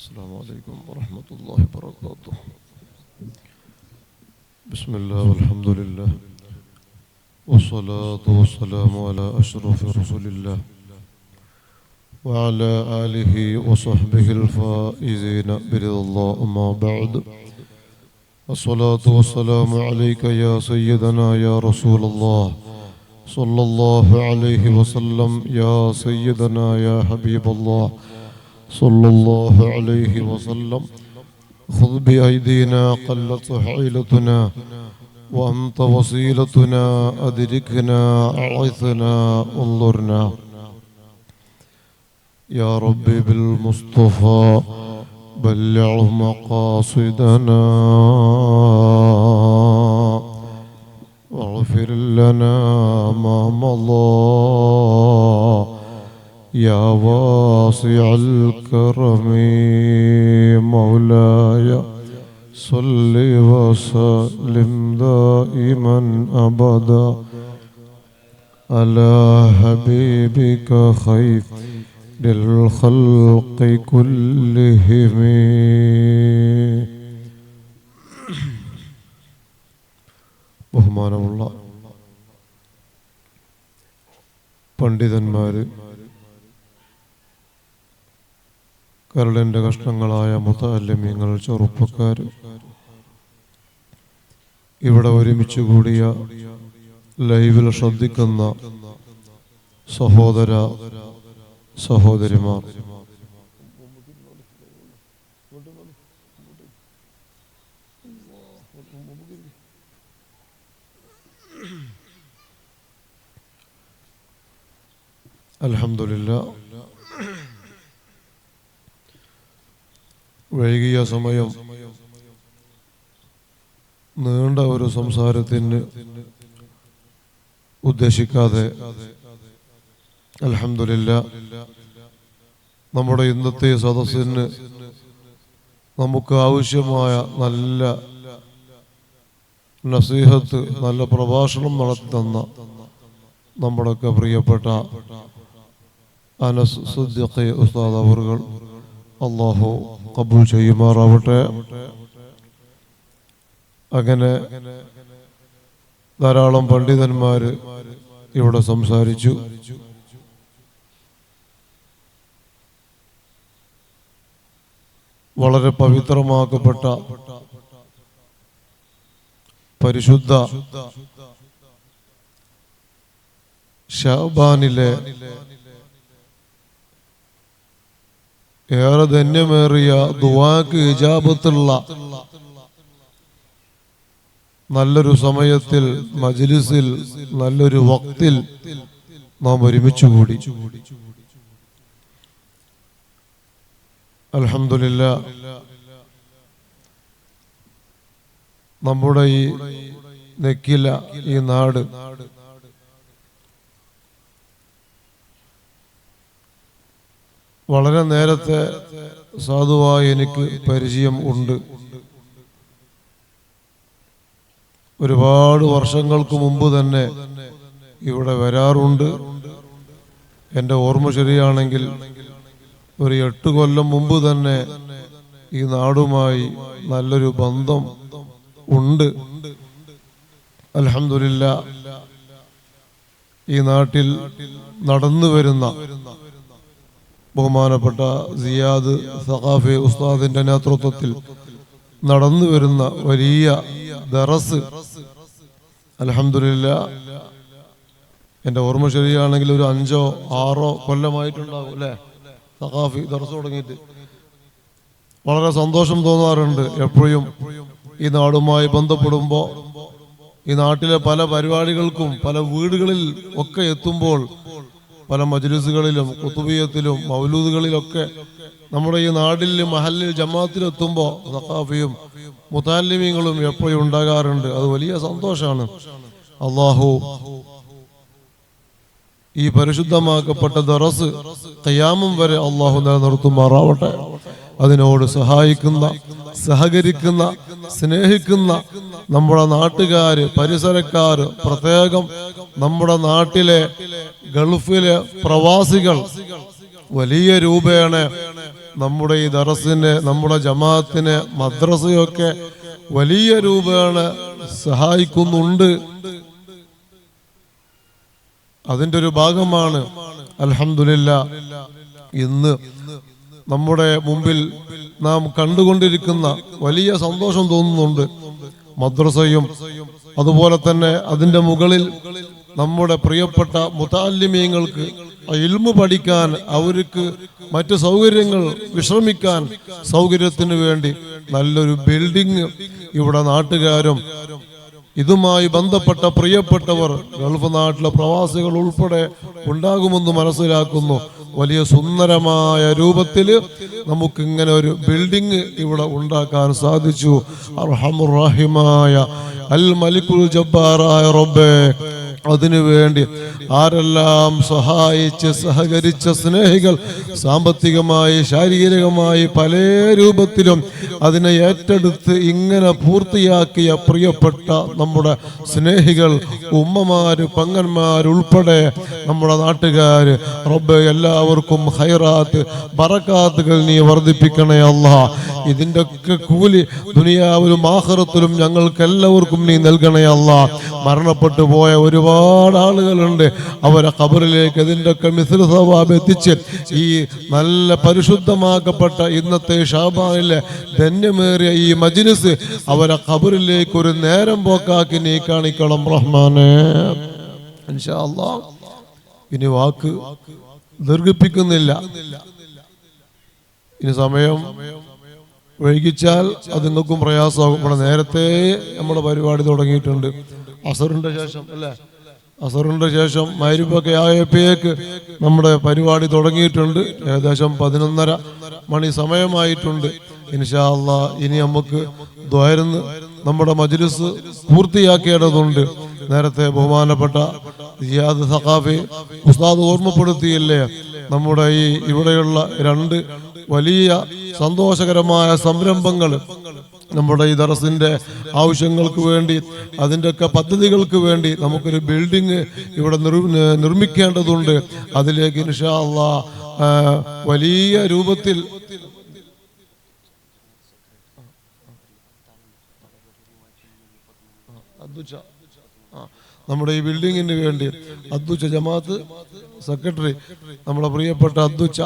السلام عليكم ورحمة الله وبركاته. بسم الله والحمد لله والصلاة والسلام على أشرف رسول الله وعلى آله وصحبه الفائزين برضا الله. أما بعد، الصلاة والسلام عليك يا سيدنا يا رسول الله صلى الله عليه وسلم، يا سيدنا يا حبيب الله صلى الله عليه وسلم. خذ بأيدينا قلت حيلتنا وأنت وسيلتنا، أدركنا أعثنا انظرنا. يا ربي بالمصطفى بلغ مقاصدنا واغفر لنا ما مضى يا واسع الكرم. مولاي صل وسلم دائما أبدا على حبيبك خير للخلق كلهم. ബഹുമാനമുള്ള പണ്ഡിതന്മാര്, കരളിൻ്റെ കഷ്ണങ്ങളായ മുതഅല്ലിമീങ്ങൾ, ചെറുപ്പക്കാർ, ഇവിടെ ഒരുമിച്ച് കൂടിയ ലൈവിൽ ശ്രദ്ധിക്കുന്ന സഹോദര സഹോദരിമാർ, അൽഹംദുലില്ലാ, വൈകിയ സമയം നീണ്ട ഒരു സംസാരത്തിന് ഉദ്ദേശിക്കാതെ അൽഹംദുലില്ലാ നമ്മുടെ ഇന്നത്തെ സദസ്സിന് നമുക്ക് ആവശ്യമായ നല്ല നസീഹത്ത്, നല്ല പ്രഭാഷണം നടത്തി തന്ന നമ്മുടെയൊക്കെ പ്രിയപ്പെട്ട അനസ് സിദ്ദീഖ് ഉസ്താദ് അവറുകൾ അല്ലാഹു ഖബൂൽ ചെയ്യുമാറാവട്ടെ. അങ്ങനെ ധാരാളം പണ്ഡിതന്മാര് ഇവിടെ സംസാരിച്ചു. വളരെ പവിത്രമാക്കപ്പെട്ട പരിശുദ്ധ ശഅബാനിലെ ഏറെ ധന്യമേറിയ ദുആക്ക് ഇജാബത്തുള്ള നല്ലൊരു സമയത്തിൽ, മജ്ലിസിൽ, നല്ലൊരു വക്തിൽ നാം ഒരുമിച്ചുകൂടി. അൽഹംദുലില്ലാ, നമ്മുടെ ഈ നെക്കില, ഈ നാട് വളരെ നേരത്തെ സാധുവായി എനിക്ക് പരിചയം ഉണ്ട്. ഒരുപാട് വർഷങ്ങൾക്ക് മുമ്പ് തന്നെ ഇവിടെ വരാറുണ്ട്. എൻ്റെ ഓർമ്മ ശരിയാണെങ്കിൽ ഒരു 8 കൊല്ലം മുമ്പ് തന്നെ ഈ നാടുമായി നല്ലൊരു ബന്ധം ഉണ്ട്. അൽഹംദുലില്ലാ, ഈ നാട്ടിൽ നടന്നു വരുന്ന ബഹുമാനപ്പെട്ട സിയാദ് സഖാഫി ഉസ്താദിന്റെ നേതൃത്വത്തിൽ നടന്നു വരുന്ന വലിയ ദറസ്, അൽഹംദുലില്ലാ, എൻ്റെ ഓർമ്മ ശരിയാണെങ്കിൽ ഒരു 5 or 6 കൊല്ലമായിട്ടുണ്ടാവും അല്ലേ സഖാഫി ദർസ് തുടങ്ങിയിട്ട്. വളരെ സന്തോഷം തോന്നാറുണ്ട് എപ്പോഴും ഈ നാടുമായി ബന്ധപ്പെടുമ്പോൾ. ഈ നാട്ടിലെ പല പരിപാടികൾക്കും പല വീടുകളിൽ ഒക്കെ എത്തുമ്പോൾ, പല മജ്ലിസുകളിലും കുത്തുബിയത്തിലും മൗലൂദുകളിലൊക്കെ നമ്മുടെ ഈ നാട്ടിൽ മഹല്ലിൽ ജമാഅത്തിലെത്തുമ്പോൾ സഖാഫിയും മുതഅല്ലിമീങ്ങളും എപ്പോഴും ഉണ്ടാകാറുണ്ട്. അത് വലിയ സന്തോഷമാണ്. അല്ലാഹു ഈ പരിശുദ്ധമാക്കപ്പെട്ട ദറസ് ഖിയാമം വരെ അല്ലാഹു നിലനിർത്തുമാറാവട്ടെ. അതിനോട് സഹായിക്കുന്ന, സഹകരിക്കുന്ന, സ്നേഹിക്കുന്ന നമ്മുടെ നാട്ടുകാര്, പരിസരക്കാര്, പ്രത്യേകം നമ്മുടെ നാട്ടിലെ ഗൾഫിലെ പ്രവാസികൾ വലിയ രൂപേണ നമ്മുടെ ഈ ദറസിനെ, നമ്മുടെ ജമാഅത്തിനെ, മദ്രസയൊക്കെ വലിയ രൂപേണ സഹായിക്കുന്നുണ്ട്. അതിൻ്റെ ഒരു ഭാഗമാണ് അൽഹംദുലില്ലാ ഇന്ന് നമ്മുടെ മുമ്പിൽ നാം കണ്ടുകൊണ്ടിരിക്കുന്ന വലിയ സന്തോഷം തോന്നുന്നുണ്ട്. മദ്രസയും അതുപോലെ തന്നെ അതിൻ്റെ മുകളിൽ നമ്മുടെ പ്രിയപ്പെട്ട മുതഅല്ലിമീങ്ങൾക്ക് ഇൽമു പഠിക്കാൻ, അവർക്ക് മറ്റു സൗകര്യങ്ങൾ, വിശ്രമിക്കാൻ സൗകര്യത്തിന് വേണ്ടി നല്ലൊരു ബിൽഡിംഗ് ഇവിടെ നാട്ടുകാരും ഇതുമായി ബന്ധപ്പെട്ട പ്രിയപ്പെട്ടവർ ഗൾഫ് നാട്ടിലെ പ്രവാസികൾ ഉൾപ്പെടെ ഉണ്ടാകുമെന്ന് മനസ്സിലാക്കുന്നു. വലിയ സുന്ദരമായ രൂപത്തിൽ നമുക്കിങ്ങനെ ഒരു ബിൽഡിംഗ് ഇവിടെ ഉണ്ടാക്കാൻ സാധിച്ചു. അർഹമുർ റഹീമായ അൽ മലിക്കുൽ ജബ്ബാറായ റബ്ബേ, അതിനുവേണ്ടി ആരെല്ലാം സഹായിച്ച് സഹകരിച്ച സ്നേഹികൾ, സാമ്പത്തികമായി ശാരീരികമായി പല രൂപത്തിലും അതിനെ ഏറ്റെടുത്ത് ഇങ്ങനെ പൂർത്തിയാക്കിയ പ്രിയപ്പെട്ട നമ്മുടെ സ്നേഹികൾ, ഉമ്മമാര്, പെങ്ങന്മാരുൾപ്പെടെ നമ്മുടെ നാട്ടുകാര്, റബ്ബേ എല്ലാവർക്കും ഖൈറാത്ത് ബറകാത്തുകൾ നീ വർദ്ധിപ്പിക്കണേ അല്ലാഹ്. ഇതിൻ്റെ ഒക്കെ കൂലി ദുനിയാവിലും ആഖിറത്തിലും ഞങ്ങൾക്ക് എല്ലാവർക്കും നീ നൽകണേ അല്ലാഹ്. മരണപ്പെട്ടു പോയ ഒരുപാട് ആളുകളുണ്ട്, അവരെ ഖബറിലേക്ക് ഇതിൻ്റെ ഒക്കെ മിസ്ൽ സവാബ് എത്തിച്ച് ഈ നല്ല പരിശുദ്ധമാക്കപ്പെട്ട ഇന്നത്തെ ഷാബാനിലെ ധന്യമേറിയ ഈ മജ്ലിസ് അവരെ ഖബറിലേക്ക് ഒരു നേരം പോക്കാക്കി നീ കാണിക്കണം റഹ്മാനേ. ഇൻഷാ അല്ലാഹ് ഇനി വാക്ക് ദീർഘിപ്പിക്കുന്നില്ല. ഇനി സമയം വൈകിച്ചാൽ അത് നിങ്ങൾക്കും പ്രയാസമാകും. ഇവിടെ നേരത്തെ നമ്മുടെ പരിപാടി തുടങ്ങിയിട്ടുണ്ട്. അസറിന്റെ ശേഷം അല്ലേ, അസറിന്റെ ശേഷം മഗ്‌രിബൊക്കെ ആയപ്പോഴേക്ക് നമ്മുടെ പരിപാടി തുടങ്ങിയിട്ടുണ്ട്. ഏകദേശം 11:30 മണി സമയമായിട്ടുണ്ട്. ഇൻഷാ അല്ലാഹ് ഇനി നമുക്ക് ദ്വാരന്ന് നമ്മുടെ മജ്ലിസ് പൂർത്തിയാക്കേണ്ടതുണ്ട്. നേരത്തെ ബഹുമാനപ്പെട്ട സിയാദ് സഖാഫി ഉസ്താദ് ഓർമ്മപ്പെടുത്തിയില്ലേ, നമ്മുടെ ഈ ഇവിടെയുള്ള 2 വലിയ സന്തോഷകരമായ സംരംഭങ്ങൾ നമ്മുടെ ഈ ദറസിന്റെ ആവശ്യങ്ങൾക്ക് വേണ്ടി, അതിൻ്റെയൊക്കെ പദ്ധതികൾക്ക് വേണ്ടി നമുക്കൊരു ബിൽഡിംഗ് ഇവിടെ നിർമ്മിക്കേണ്ടതുണ്ട്. അതിലേക്ക് ഇൻഷാ അല്ലാഹ് വലിയ രൂപത്തിൽ നമ്മുടെ ഈ ബിൽഡിങ്ങിന് വേണ്ടി അദ്ദുച്ച ജമാഅത്ത് സെക്രട്ടറി നമ്മുടെ പ്രിയപ്പെട്ട അദ്ദുച്ച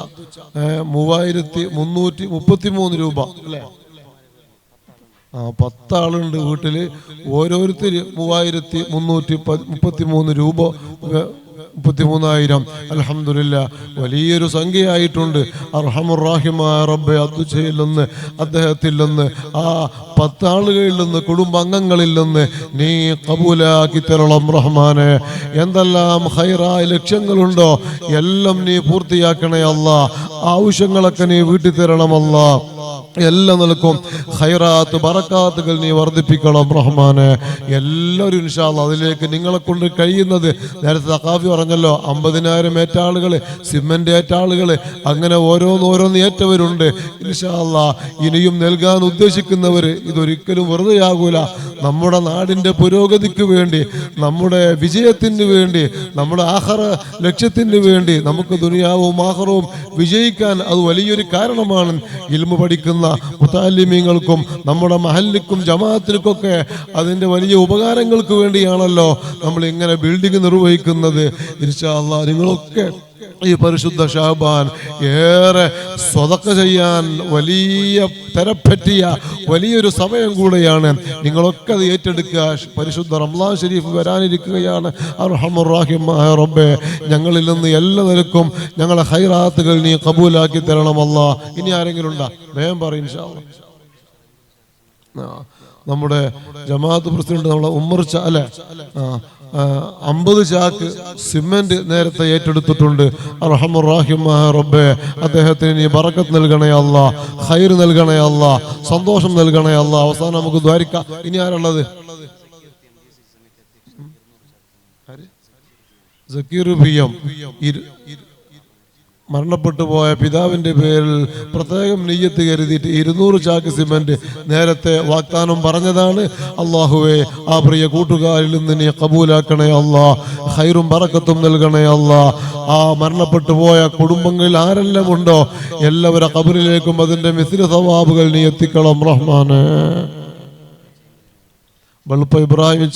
3333 രൂപ അല്ലേ, 10 ആളുണ്ട് വീട്ടില്, ഓരോരുത്തര് 3333 രൂപ, 33,000. അൽഹംദുലില്ലാ വലിയൊരു സംഖ്യയായിട്ടുണ്ട്. അർഹമുർ റഹീമായ റബ്ബേ, അദ്ദുച്ചയിൽ നിന്ന്, അദ്ദേഹത്തിൽ നിന്ന്, ആ 10 ആളുകളിൽ നിന്ന്, കുടുംബാംഗങ്ങളിൽ നിന്ന് നീ കബൂലാക്കി തരണം റഹ്മാനെ. എന്തെല്ലാം ഖൈറായ ലക്ഷ്യങ്ങളുണ്ടോ എല്ലാം നീ പൂർത്തിയാക്കണേ അല്ലാഹ്. ആവശ്യങ്ങളൊക്കെ നീ വീട്ടി തരണം അല്ലാഹ്. എല്ലാ നിലക്കും ഖൈറാത്ത് ബറകാത്തുകൾ നീ വർദ്ധിപ്പിക്കണം റഹ്മാനെ. എല്ലാവരും ഇൻഷാ അല്ലാഹ് അതിലേക്ക് നിങ്ങളെ കൊണ്ട് കഴിയുന്നത്, നേരത്തെ സഖാഫി പറഞ്ഞല്ലോ 50,000 ഏറ്റ ആളുകൾ, സിമന്റ് ഏറ്റ ആളുകൾ, അങ്ങനെ ഓരോന്ന് ഏറ്റവരുണ്ട്. ഇൻഷാ അല്ലാഹ് ഇനിയും നൽകാൻ ഉദ്ദേശിക്കുന്നവർ ഇതൊരിക്കലും വെറുതെയാകൂല. നമ്മുടെ നാടിൻ്റെ പുരോഗതിക്ക് വേണ്ടി, നമ്മുടെ വിജയത്തിന് വേണ്ടി, നമ്മുടെ ആഖിറ ലക്ഷ്യത്തിന് വേണ്ടി, നമുക്ക് ദുനിയാവും ആഖിറവും വിജയിക്കാൻ അത് വലിയൊരു കാരണമാണ്. ഇൽമു പഠിക്കുന്ന മുതഅല്ലിമീങ്ങൾക്കും നമ്മുടെ മഹല്ലിക്കും ജമാഅത്തിനൊക്കെ അതിൻ്റെ വലിയ ഉപകാരങ്ങൾക്ക് വേണ്ടിയാണല്ലോ നമ്മൾ ഇങ്ങനെ ബിൽഡിംഗ് നിർവഹിക്കുന്നത്. ഇൻഷാ അല്ലാഹ് നിങ്ങളൊക്കെ ഈ പരിശുദ്ധ ഷാബാൻ ഏറെ സ്വതക്ക ചെയ്യാൻ വലിയ തരപ്പറ്റിയ വലിയൊരു സമയം കൂടെയാണ്. നിങ്ങളൊക്കെ അത് ഏറ്റെടുക്കുക. പരിശുദ്ധ റമളാൻ ശരീഫ് വരാനിരിക്കുകയാണ്. അർഹമുർ റഹീമായ റബ്ബേ, ഞങ്ങളിൽ നിന്ന് എല്ലാ നിലക്കും ഞങ്ങളെ ഖൈറാത്തുകൾ നീ കബൂലാക്കി തരണം അല്ലാഹ്. ഇനി ആരെങ്കിലും ഉണ്ടോ? വേഗം പറയും ഇൻഷാ അല്ലാഹ്. നമ്മുടെ ജമാഅത്ത് പ്രസിഡന്റ് നമ്മളെ ഉമ്മർച്ച അല്ലേ, 50 ചാക്ക് സിമന്റ് നേരത്തെ ഏറ്റെടുത്തിട്ടുണ്ട്. അർഹമുർ റഹീമായ റബ്ബേ, അദ്ദേഹത്തിന് നീ ബറക്കത്ത് നൽകണേ അല്ലാഹ്, ഖൈർ നൽകണേ അല്ലാഹ്, സന്തോഷം നൽകണേ അല്ലാഹ്. അവസാനം നമുക്ക് ദ്വാരിക്കാം. ഇനി ആരുള്ളത്? സക്കീർ PM മരണപ്പെട്ടു പോയ പിതാവിന്റെ പേരിൽ പ്രത്യേകം നിയ്യത്ത് കരുതിയിട്ട് 200 ചാക്ക് സിമന്റ് നേരത്തെ വാഗ്ദാനം പറഞ്ഞതാണ്. അള്ളാഹുവേ, ആ പ്രിയ കൂട്ടുകാരിൽ നിന്ന് നീ കബൂലാക്കണേ അല്ലാ, ഖൈറും ബറക്കത്തും നൽകണേ അല്ലാ. ആ മരണപ്പെട്ടു പോയ കുടുംബങ്ങളിൽ ആരെല്ലാം ഉണ്ടോ എല്ലാവരുടെ ഖബറിലേക്കും അതിന്റെ മിസ്ല സവാബുകൾ നീ എത്തിക്കണം റഹ്മാനെ. വെളുപ്പ ഇബ്രാഹിം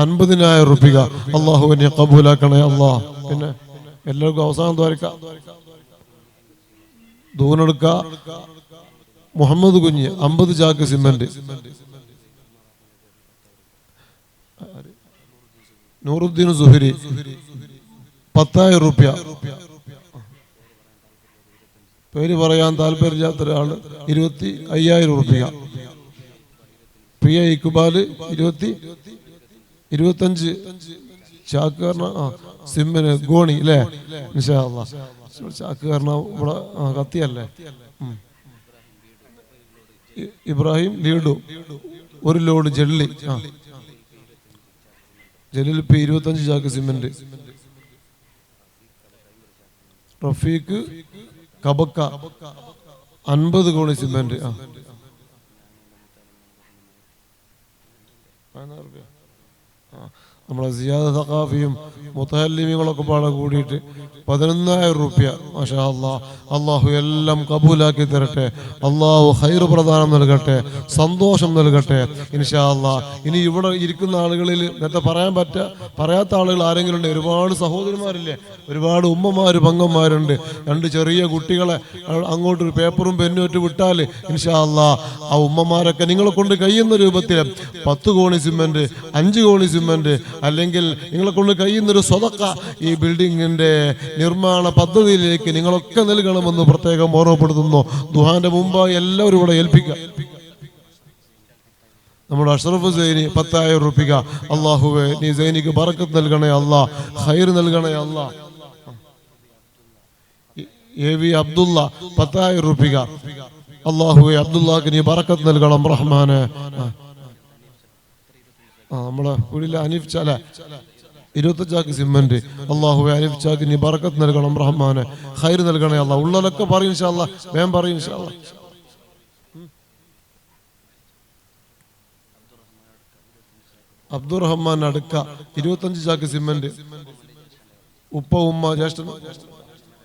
50,000 റുപ്യ അള്ളാഹുവിനെ കബൂലാക്കണേ അല്ലാ. പിന്നെ എല്ലാവർക്കും അവസാനം ദ്വാരക്കാം, ദൂനെടുക്ക മുഹമ്മദ് കുഞ്ഞ് 50 ചാക്ക് സിമന്റ്, നൂറുദ്ദീൻ സുഹരി 10,000 റുപ്യ. പേര് പറയാൻ താല്പര്യമില്ലാത്ത ഒരാള് 25,000 റുപ്യ. പ്രിയ ഇക്ബാല് 25 ചാക്ക് സിമ്മിന് ഗോണി അല്ലേ, ഇൻഷാ അല്ലാഹ്. ചാക്ക് കാരണം ഇവിടെ കത്തിയല്ലേ. ഇബ്രാഹിം ലീഡു 1 ലോഡ് ജെല്ലി, ജലീൽ 25 ചാക്ക് സിമന്റ്. റഫീഖ് കബക്ക 50 കോണി സിമന്റ്. നമ്മളെ സിയാദ സഖാഫിയും മുത്തഹല്ലിമികളൊക്കെ പാടെ കൂടിയിട്ട് 11,000 റുപ്യ. മാഷാ അല്ലാഹ്. അള്ളാഹു എല്ലാം കബൂലാക്കി തരട്ടെ. അള്ളാഹു ഖൈർ പ്രദാനം നൽകട്ടെ, സന്തോഷം നൽകട്ടെ ഇൻഷാ അല്ലാഹ്. ഇനി ഇവിടെ ഇരിക്കുന്ന ആളുകളിൽ നേരത്തെ പറയാത്ത ആളുകൾ ആരെങ്കിലും ഉണ്ട്? ഒരുപാട് സഹോദരന്മാരില്ലേ, ഒരുപാട് ഉമ്മമാര് പങ്ങന്മാരുണ്ട്. 2 ചെറിയ കുട്ടികളെ അങ്ങോട്ടൊരു പേപ്പറും പെന്നും ഇട്ട് വിട്ടാൽ ഇൻഷാ അല്ലാഹ് ആ ഉമ്മമാരൊക്കെ നിങ്ങളെ കൊണ്ട് കഴിയുന്ന രൂപത്തിൽ 10 കോണി സിമന്റ്, 5 കോണി സിമന്റ്, അല്ലെങ്കിൽ നിങ്ങളെ കൊണ്ട് കഴിയുന്നൊരു സ്വതക്ക ഈ ബിൽഡിങ്ങിന്റെ നിർമ്മാണ പദ്ധതിയിലേക്ക് നിങ്ങളൊക്കെ നൽകണമെന്ന് പ്രത്യേകം ഓർമ്മപ്പെടുത്തുന്നു. ദുഹാന്റെ മുമ്പ് എല്ലാവരും ഇവിടെ ഏൽപ്പിക്കുക. നമ്മുടെ അഷ്റഫ് സൈനി 10,000 റുപ്യ. അള്ളാഹുവേ, നീ സൈനിക്ക് ബറക്കത്ത് നൽകണേ അല്ലാ, ഖൈർ നൽകണേ അല്ലാ. AV അബ്ദുള്ള 10,000 റുപ്യ. അള്ളാഹുവേ, അബ്ദുള്ളക്ക് നീ ബറക്കത്ത് നൽകണം റഹ്മാനെ. നമ്മളെ വീട്ടിലെ അനീഫ് ചാല 25 ചാക്ക് സിമന്റ്. അള്ളാഹുവേ, അനീഫ് ചാക്ക് നീ ബറക്കത്ത് നൽകണം റഹ്മാനെ, ഖൈർ നൽകണേ അല്ലാ. ഉള്ളതൊക്കെ പറയും ഇൻഷാ അല്ലാഹ്, വേഗം പറയും ഇൻഷാ അല്ലാഹ്. അബ്ദുറഹ്മാൻ അടുക്ക 25 ചാക്ക് സിമന്റ്. ഉപ്പ ഉമ്മ ജ്യേഷ്ഠൻ,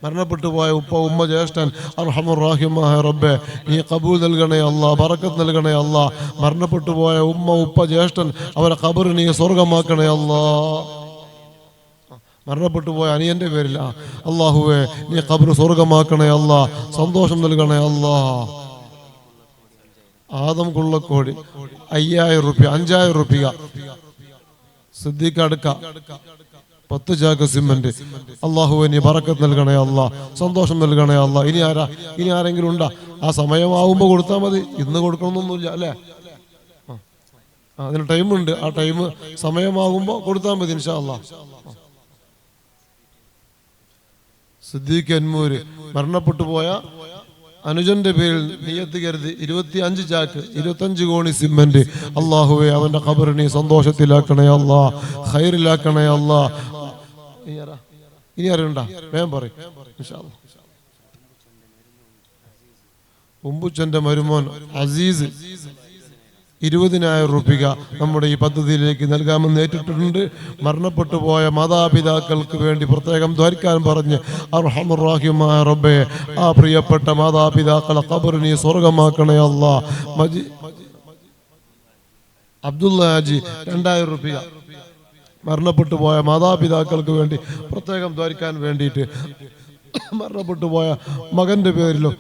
മരണപ്പെട്ടു പോയ ഉപ്പ ഉമ്മ ജ്യേഷ്ഠൻ അർഹമുർ റഹീമായ റബ്ബേ, നീ കബൂൽ നൽകണേ അല്ലാ, ബറക്കത്ത് നൽകണേ അല്ലാ. മരണപ്പെട്ടു പോയ ഉമ്മ ഉപ്പ ജ്യേഷ്ഠൻ അവരെ ഖബർ നീ സ്വർഗമാക്കണേ അല്ലാ. മരണപ്പെട്ടു പോയ അനിയന്റെ പേരിൽ അള്ളാഹുവേ, നീ ഖബർ സ്വർഗമാക്കണേ അല്ലാ, സന്തോഷം നൽകണേ അല്ലാ. ആദം കുള്ളക്കോടി 5,000 റുപ്യ, 5,000 റുപ്യ. സിദ്ദീഖ് അടുക്ക 10 ചാക്ക് സിമന്റ്. അള്ളാഹുവേ, നീ ബറക്കത്ത് നൽകണേ അല്ലാ, സന്തോഷം നൽകണേ അല്ലാ. ഇനി ആരെങ്കിലും ഉണ്ടാ? ആ സമയമാവുമ്പോ കൊടുത്താൽ മതി, ഇന്ന് കൊടുക്കണമെന്നൊന്നുമില്ല അല്ലേ. അതിന് ടൈമുണ്ട്, ആ ടൈം സമയമാകുമ്പോ കൊടുത്താൽ മതി ഇൻഷാ അല്ലാ. സിദ്ദീഖ് അൻമൂര് മരണപ്പെട്ടു പോയ അനുജന്റെ പേരിൽ നിയ്യത്ത് കരുതി 25 ചാക്ക്, 25 കോണി സിമന്റ്. അള്ളാഹുവേ, അവന്റെ ഖബർ നീ സന്തോഷത്തിലാക്കണേ അല്ലാ, ഖൈറിലാക്കണേ അല്ലാ. ഇനി ആരുണ്ടാ? വേഗം പറയും ഇൻഷാ അല്ലാഹ്. ഉമ്പുച്ചന്റെ മരുമോൻ അസീസ് 20,000 റുപ്യ നമ്മുടെ ഈ പദ്ധതിയിലേക്ക് നൽകാമെന്ന് ഏറ്റിട്ടുണ്ട്. മരണപ്പെട്ടു പോയ മാതാപിതാക്കൾക്ക് വേണ്ടി പ്രത്യേകം ദ്വാരിക്കാൻ പറഞ്ഞ് അർഹമുർ റഹീമായ റബ്ബേ, ആ പ്രിയപ്പെട്ട മാതാപിതാക്കളെ ഖബർ നീ സ്വർഗമാക്കണേ അല്ലാ. അബ്ദുള്ള ഹാജി 2,000 റുപ്യ മരണപ്പെട്ടു പോയ മാതാപിതാക്കൾക്ക് വേണ്ടി പ്രത്യേകം ദ്വാരിക്കാൻ വേണ്ടിയിട്ട് മരണപ്പെട്ടു പോയ മകന്റെ പേരിലും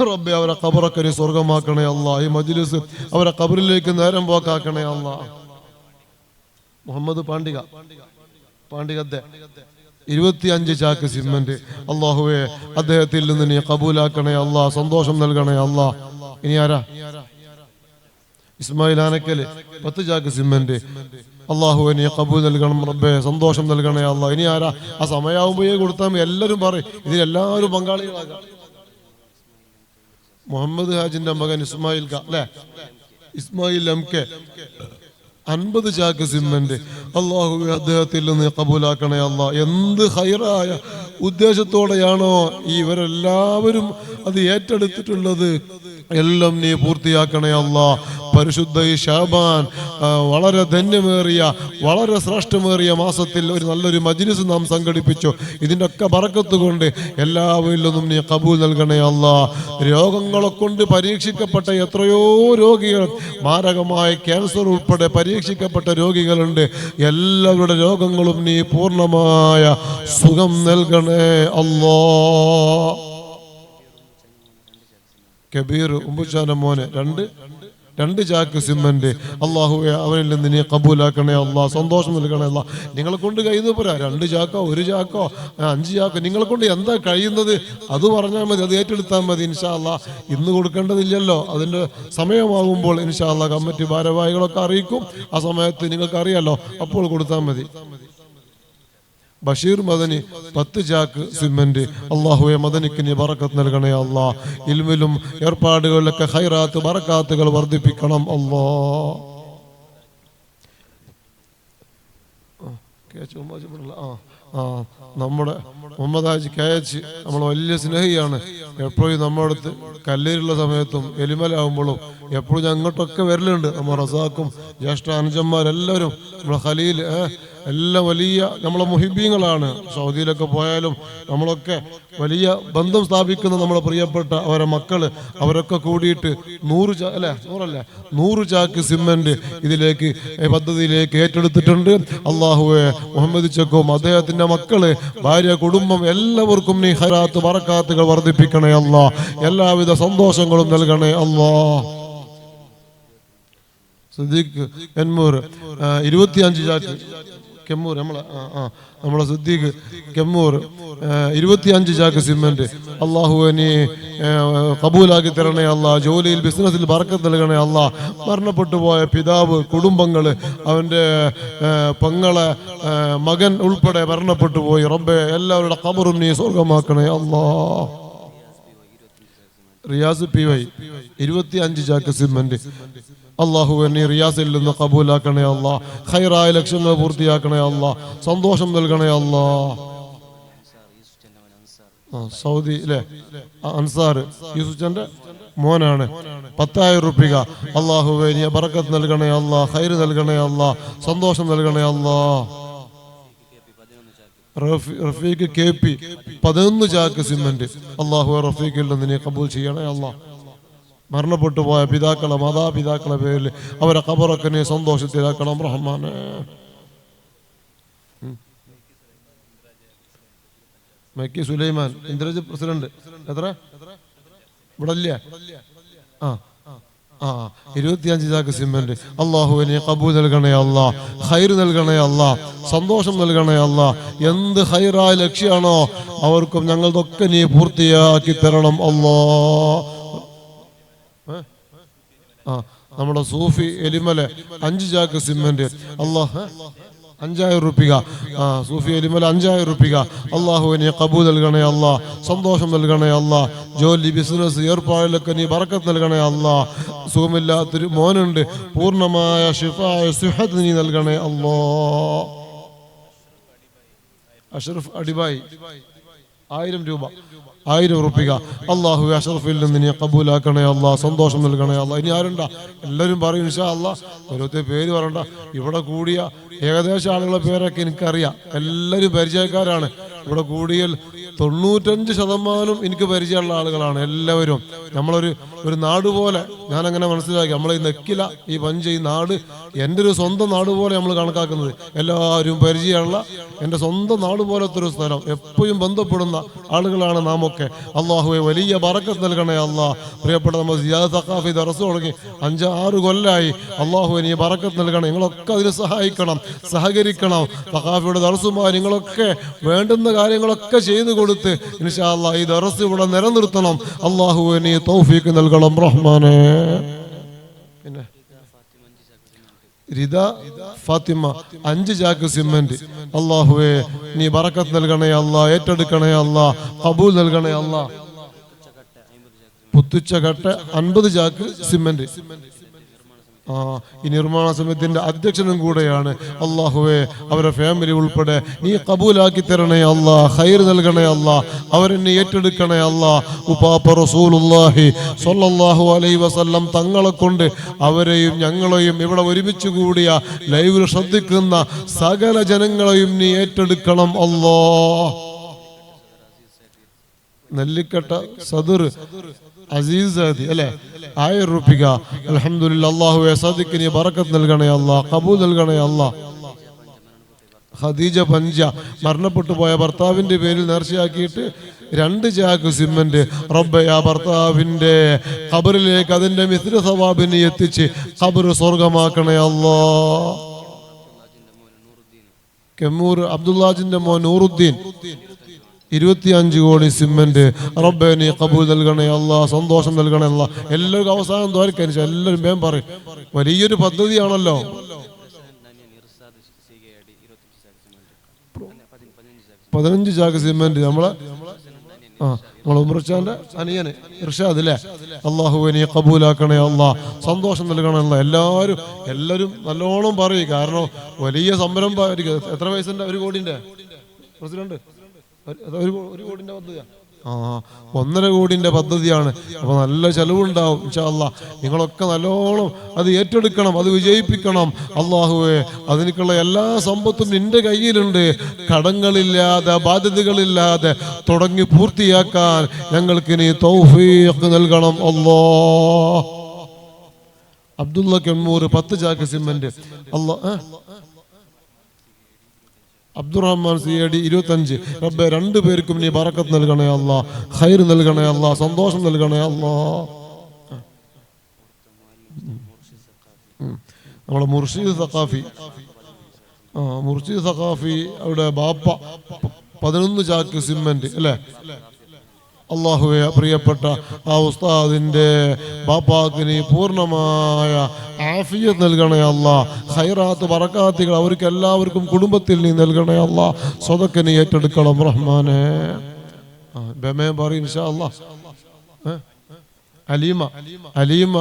റബ്ബേ, അവരെ ഖബറൊക്കെ നീ സ്വർഗമാക്കണേ അല്ലാ. ഈ മജ്ലിസ് അവരെ ഖബറിലേക്ക് നേരം പോക്കാക്കണേ അല്ലാ. മുഹമ്മദ് പാണ്ടികത്തെ 25 ചാക്ക് സിമന്റ്. അള്ളാഹുവേ, അദ്ദേഹത്തിൽ നിന്ന് നീ കബൂലാക്കണേ അല്ലാ, സന്തോഷം നൽകണേ അല്ലാ. ഇനി ആരാ? ഇസ്മായിൽ ആനക്കല് 10 ചാക്ക് സിമന്റ്. അള്ളാഹുവേ, നീ കബൂൽ നൽകണം റബ്ബേ, സന്തോഷം നൽകണേ അല്ലാ. ഇനി ആരാ? ആ സമയമാകുമ്പോഴേ കൊടുത്താൽ എല്ലാവരും പറയും, ഇതിലെല്ലാവരും പങ്കാളികളാകാം. മുഹമ്മദ് ഹാജിന്റെ മകൻ ഇസ്മായിൽ അല്ലെ, ഇസ്മായിൽ എം കെ 50 ചാക്ക് സിമന്റ് അല്ലാഹുവേ അദ്ദേഹത്തിൽ നിന്ന് കബൂലാക്കണേ അല്ലാ. എന്ത് ഖൈറായ ഉദ്ദേശത്തോടെയാണോ ഇവരെല്ലാവരും അത് ഏറ്റെടുത്തിട്ടുള്ളത് എല്ലാം നീ പൂർത്തിയാക്കണേ അല്ലാ. പരിശുദ്ധ ഈ ശഅബാൻ വളരെ ധന്യമേറിയ വളരെ ശ്രേഷ്ഠമേറിയ മാസത്തിൽ ഒരു നല്ലൊരു മജ്ലിസ് നാം സംഘടിപ്പിച്ചു. ഇതിൻ്റെ ഒക്കെ ബറക്കത്ത് കൊണ്ട് എല്ലാവരിൽ നിന്നും നീ കബൂൽ നൽകണേ അല്ലാ. രോഗങ്ങളെ കൊണ്ട് പരീക്ഷിക്കപ്പെട്ട എത്രയോ രോഗികൾ, മാരകമായ ക്യാൻസർ ഉൾപ്പെടെ പരീക്ഷിക്കപ്പെട്ട രോഗികളുണ്ട്. എല്ലാവരുടെ രോഗങ്ങളും നീ പൂർണ്ണമായ സുഖം നൽകണേ അല്ലാ. കബീർ ഉമ്പുച്ചാന മോനെ രണ്ട് ചാക്ക് സിമന്റ് അല്ലാഹുവേ അവനിൽ നിന്ന് നീ കബൂലാക്കണേ അല്ലാ. സന്തോഷം നൽകണേ അല്ലാ. നിങ്ങളെ കൊണ്ട് കഴിയുന്നത് പോരാ, 2 ചാക്കോ 1 ചാക്കോ 5 ചാക്കോ നിങ്ങളെ കൊണ്ട് എന്താ കഴിയുന്നത് അത് പറഞ്ഞാൽ മതി, അത് ഏറ്റെടുത്താൽ മതി. ഇൻഷാ അല്ലാ ഇന്ന് കൊടുക്കേണ്ടതില്ലല്ലോ, അതിൻ്റെ സമയമാകുമ്പോൾ ഇൻഷാ അല്ലാ കമ്മിറ്റി ഭാരവാഹികളൊക്കെ അറിയിക്കും. ആ സമയത്ത് നിങ്ങൾക്ക് അറിയാലോ, അപ്പോൾ കൊടുത്താൽ മതി. ബഷീർ മദനി 10 ചാക്ക് സിമന്റ് അല്ലാഹുവേ മദനിക്ക് നീ ബറക്കത്ത് നൽകണേ അല്ലാ. ഇൽമിലും ഏർപ്പാടുകളിലൊക്കെ ഖൈറാത്ത് ബറക്കാത്തുകൾ വർദ്ധിപ്പിക്കണം അല്ലാ. നമ്മുടെ മുഹമ്മദ് ഹാജി കയച്ച് നമ്മൾ വലിയ സ്നേഹിയാണ്. എപ്പോഴും നമ്മുടെ അടുത്ത് കല്ലേരുള്ള സമയത്തും എലിമലാവുമ്പോഴും എപ്പോഴും അങ്ങോട്ടൊക്കെ വരലുണ്ട്. നമ്മൾ റസാക്കും ജ്യേഷ്ഠ അനുജന്മാരെല്ലാവരും നമ്മളെ ഖലീൽ എല്ലാം വലിയ നമ്മളെ മുഹിബീങ്ങളാണ്. സൗദിയിലൊക്കെ പോയാലും നമ്മളൊക്കെ വലിയ ബന്ധം സ്ഥാപിക്കുന്ന നമ്മളെ പ്രിയപ്പെട്ട അവരെ മക്കള് അവരൊക്കെ കൂടിയിട്ട് 100 ചാക്ക് സിമന്റ് ഇതിലേക്ക് പദ്ധതിയിലേക്ക് ഏറ്റെടുത്തിട്ടുണ്ട്. അല്ലാഹുവേ മുഹമ്മദ് ചക്കും അദ്ദേഹത്തിന്റെ മക്കള് ഭാര്യ കുടുംബം എല്ലാവർക്കും നീ ഖൈറാത്ത് ബറക്കാത്തുകൾ വർദ്ധിപ്പിക്കണേ അല്ലാ. എല്ലാവിധ സന്തോഷങ്ങളും നൽകണേ അല്ലാ. സിദ്ദീഖ് എൻമൂർ 25 ചാക്ക് കെമ്മൂർ നമ്മളെ സിദ്ദീഖ് കെമ്മൂർ 25 ചാക്ക് സിമന്റ് അല്ലാഹുവേ നീ കബൂലാക്കി തരണേ അല്ലാ. ജോലിയിൽ ബിസിനസ്സിൽ ബറക്കത്ത് നൽകണേ അല്ലാ. മരണപ്പെട്ടു പോയ പിതാവ് കുടുംബങ്ങള് അവൻ്റെ പെങ്ങളെ മകൻ ഉൾപ്പെടെ മരണപ്പെട്ടു പോയി. റബ്ബേ എല്ലാവരുടെ ഖബറും നീ സ്വർഗമാക്കണേ അല്ലാ. റിയാസ് PY 25 ചാക്ക് സിമന്റ് അല്ലാഹുവേ നീ റിയാസിൽ നിന്ന് കബൂലാക്കണേ അല്ലാ. ഖൈറായ ലക്ഷ്യങ്ങൾ പൂർത്തിയാക്കണേ അല്ലാ. സന്തോഷം നൽകണേ അല്ലാ. സൗദി അല്ലേ അൻസാർ യൂസുഫിന്റെ മോനാണ് 10,000 രൂപ അല്ലാഹുവേ നീ ബറക്കത്ത് നൽകണേ അല്ലാ. ഖൈർ നൽകണേ അല്ലാ. സന്തോഷം നൽകണേ അല്ലാ. റഫീഖ് KP 11 ചാക്ക് സിമന്റ് അല്ലാഹുവേ റഫീഖിൽ നിന്ന് നീ കബൂൽ ചെയ്യണേ അല്ലാ. മരണപ്പെട്ടു പോയ പിതാക്കളെ മാതാപിതാക്കളെ പേരിൽ അവരെ ഖബറൊക്കെ നീ സന്തോഷത്തിലാക്കണം റഹ്മാനെ. മക്കി സുലൈമാൻ ഇന്ദ്രജ് പ്രസിഡന്റ് എത്ര ഇവിടെ ഇല്ലേ? 25 ചാക്ക് സിമന്റ് അല്ലാഹുവേ നീ കബൂൽ നൽകണേ അല്ലാ. ഖൈർ നൽകണേ അല്ലാ. സന്തോഷം നൽകണേ അല്ലാ. എന്ത് ഖൈറായ ലക്ഷ്യമാണോ അവർക്കും ഞങ്ങളതൊക്കെ നീ പൂർത്തിയാക്കി തരണം അല്ലാ. നമ്മുടെ സൂഫി എലിമല 5 ചാക്ക് സിമന്റ് അല്ലാഹ് 5,000 രൂപ സൂഫി എലിമല 5,000 രൂപ അല്ലാഹുവേ നീ കബൂൽ നൽകണേ അല്ലാ. സന്തോഷം നൽകണേ അല്ലാ. ജോലി ബിസിനസ് ഏർപ്പാടിലൊക്കെ നീ ബറക്കത്ത് നൽകണേ അല്ലാ. സുഖമില്ലാത്തൊരു മോനുണ്ട്, പൂർണ്ണമായ ശിഫായ സിഹത്ത് നീ നൽകണേ അല്ലാ. അഷ്റഫ് അടിബായി 1000 രൂപ അല്ലാഹുവേ അഷ്റഫിൽ നിന്ന് നീ കബൂലാക്കണേ അല്ലാ. സന്തോഷം നൽകണേ അല്ലാ. ഇനി ആരുണ്ടാ? എല്ലാവരും പറയും ഇൻഷാ അല്ലാ. ഓരോരുത്തർ പേര് പറയണ്ട. ഇവിടെ കൂടിയ ഏകദേശം ആളുകളുടെ പേരൊക്കെ എനിക്കറിയാം, എല്ലാവരും പരിചയക്കാരാണ്. ഇവിടെ കൂടിയാൽ 95% എനിക്ക് പരിചയമുള്ള ആളുകളാണ് എല്ലാവരും. നമ്മളൊരു നാട് പോലെ ഞാനങ്ങനെ മനസ്സിലാക്കി. നമ്മളെ ഈ നെക്കില ഈ പഞ്ച് ഈ നാട് എൻ്റെ ഒരു സ്വന്തം നാട് പോലെ നമ്മൾ കണക്കാക്കുന്നത്. എല്ലാവരും പരിചയമുള്ള എൻ്റെ സ്വന്തം നാട് പോലത്തെ ഒരു സ്ഥലം, എപ്പോഴും ബന്ധപ്പെടുന്ന ആളുകളാണ് നാം ഒക്കെ. അല്ലാഹുവേ വലിയ ബറക്കത്ത് നൽകണേ അല്ലാ. പ്രിയപ്പെട്ട നമ്മൾ സിയാദ് സഖാഫി ദർസ് തുടങ്ങി 5-6 കൊല്ലമായി. അല്ലാഹുവേ നീ ബറക്കത്ത് നൽകണം. നിങ്ങളൊക്കെ അതിന് സഹായിക്കണം, സഹകരിക്കണം. സഖാഫിയുടെ ദർസുമായി നിങ്ങളൊക്കെ വേണ്ടുന്ന കാര്യങ്ങളൊക്കെ ചെയ്തു കൊടുത്ത് ഇൻഷാ അല്ലാ ഈ ദർസ് ഇവിടെ നിലനിർത്തണം. അല്ലാഹുവേ നീ തൗഫീഖ് നൽകണം റഹ്മാനേ. പിന്നെ റിദ ഫാത്തിമ 5 ചാക്ക് സിമന്റ് അല്ലാഹുവേ നീ ബറക്കത്ത് നൽകണേ അല്ലാ. ഏറ്റെടുക്കണേ അല്ലാ. ഖബൂൽ നൽകണേ അല്ലാ. പുത്തുച്ചകട്ട 50 ചാക്ക് സിമന്റ് ഈ നിർമ്മാണ സമിതിന്റെ അധ്യക്ഷനും കൂടെയാണ്. അള്ളാഹുവേ, അവരെ ഫാമിലി ഉൾപ്പെടെ നീ കബൂലാക്കി തരണേ അല്ലാ, ഖൈർ നൽകണേ അല്ലാ, അവരെന്നെ ഏറ്റെടുക്കണേ അല്ലാ. ഉപ്പാപ്പ റസൂലുള്ളാഹി സ്വല്ലല്ലാഹു അലൈഹി വസല്ലം തങ്ങളെ കൊണ്ട് അവരെയും ഞങ്ങളെയും ഇവിടെ ഒരുമിച്ച് കൂടിയ ലൈവിൽ ശ്രദ്ധിക്കുന്ന സകല ജനങ്ങളെയും നീ ഏറ്റെടുക്കണം അല്ലാ. നെല്ലിക്കട്ട സദർ അസീസ് അല്ലേ, 1000 രൂപ. അൽഹംദുലില്ലാ. അല്ലാഹുവേ, സദിഖ് നീ ബറക്കത്ത് നൽകണേ അല്ലാ, ഖബൂൽ നൽകണേ അല്ലാ. ഖദീജ പഞ്ച മരണപ്പെട്ടു പോയ ഭർത്താവിന്റെ പേരിൽ നേർച്ചയാക്കിയിട്ട് 2 ചാക്ക് സിമന്റ് റബ്ബേ ആ ഭർത്താവിന്റെ ഖബറിലേക്ക് അതിന്റെ മിസ്ല സവാബിനെ എത്തിച്ച് ഖബർ സ്വർഗമാക്കണേ അല്ലാ. കെമ്മൂർ അബ്ദുല്ലാജിന്റെ മോൻ നൂറുദ്ദീൻ 25 കോടി സിമന്റ് റബ്ബേ നീ ഖബൂൽ നൽകണേ അല്ലാ, സന്തോഷം നൽകണേ അല്ലാ. എല്ലാവർക്കും അവസാനം ദ്വാരക്കരിച്ചു, എല്ലാവരും വേഗം പറയും. വലിയൊരു പദ്ധതിയാണല്ലോ. 15 ചാക്ക് സിമന്റ് നമ്മളെ ഉമർച്ചാന്റെ അനിയന് ഇർഷാദ് അല്ലേ. അല്ലാഹുവേ നീ ഖബൂലാക്കണേ അല്ലാ, സന്തോഷം നൽകണേ അല്ലാ. എല്ലാവരും നല്ലോണം പറയും, കാരണം വലിയ സംരംഭം. എത്ര വയസ്സിന്റെ 1 കോടിന്റെ പ്രസിഡന്റ്, 1 കോടിന്റെ പദ്ധതിയാണ്. 1.5 കോടിന്റെ പദ്ധതിയാണ്. അപ്പൊ നല്ല ചെലവുണ്ടാവും ഇൻഷാ അല്ലാ. നിങ്ങളൊക്കെ നല്ലോണം അത് ഏറ്റെടുക്കണം, അത് വിജയിപ്പിക്കണം. അല്ലാഹുവേ, അതിനുള്ള എല്ലാ സമ്പത്തും നിന്റെ കയ്യിലുണ്ട്. കടങ്ങളില്ലാതെ ബാധ്യതകളില്ലാതെ തുടങ്ങി പൂർത്തിയാക്കാൻ ഞങ്ങൾക്ക് നീ തൗഫീഖ് നൽകണം അല്ലാ. അബ്ദുള്ള കെമ്മൂർ 10 ചാക്ക് സിമന്റ് അല്ലാ. അബ്ദുറഹ്മാൻ സിയടി 25. റബ്ബേ 2 പേർക്കും നീ ബറക്കത്ത് നൽകണേ അല്ലാ, ഖൈർ നൽകണേ അല്ലാ, സന്തോഷം നൽകണേ അല്ലാ. നമ്മളെ മുർഷിദ് സഖാഫി അവിടെ ബാപ്പ 11 ചാക്ക് സിമന്റ് അല്ലേ. അല്ലാഹുവേ, പ്രിയപ്പെട്ട ആ ഉസ്താദിന്റെ ബാപ്പാക്ക് നീ പൂർണ്ണമായ ആഫിയത്ത് നൽകണേ അല്ലാ, ഖൈറാത്ത് ബറകാത്തുകൾ അവർക്ക് എല്ലാവർക്കും കുടുംബത്തിൽ നീ നൽകണേ അല്ലാ. സ്വതക്ക നീ ഏറ്റെടുക്കണം റഹ്മാനെ. ഇൻഷാ അല്ലാ. അലീമ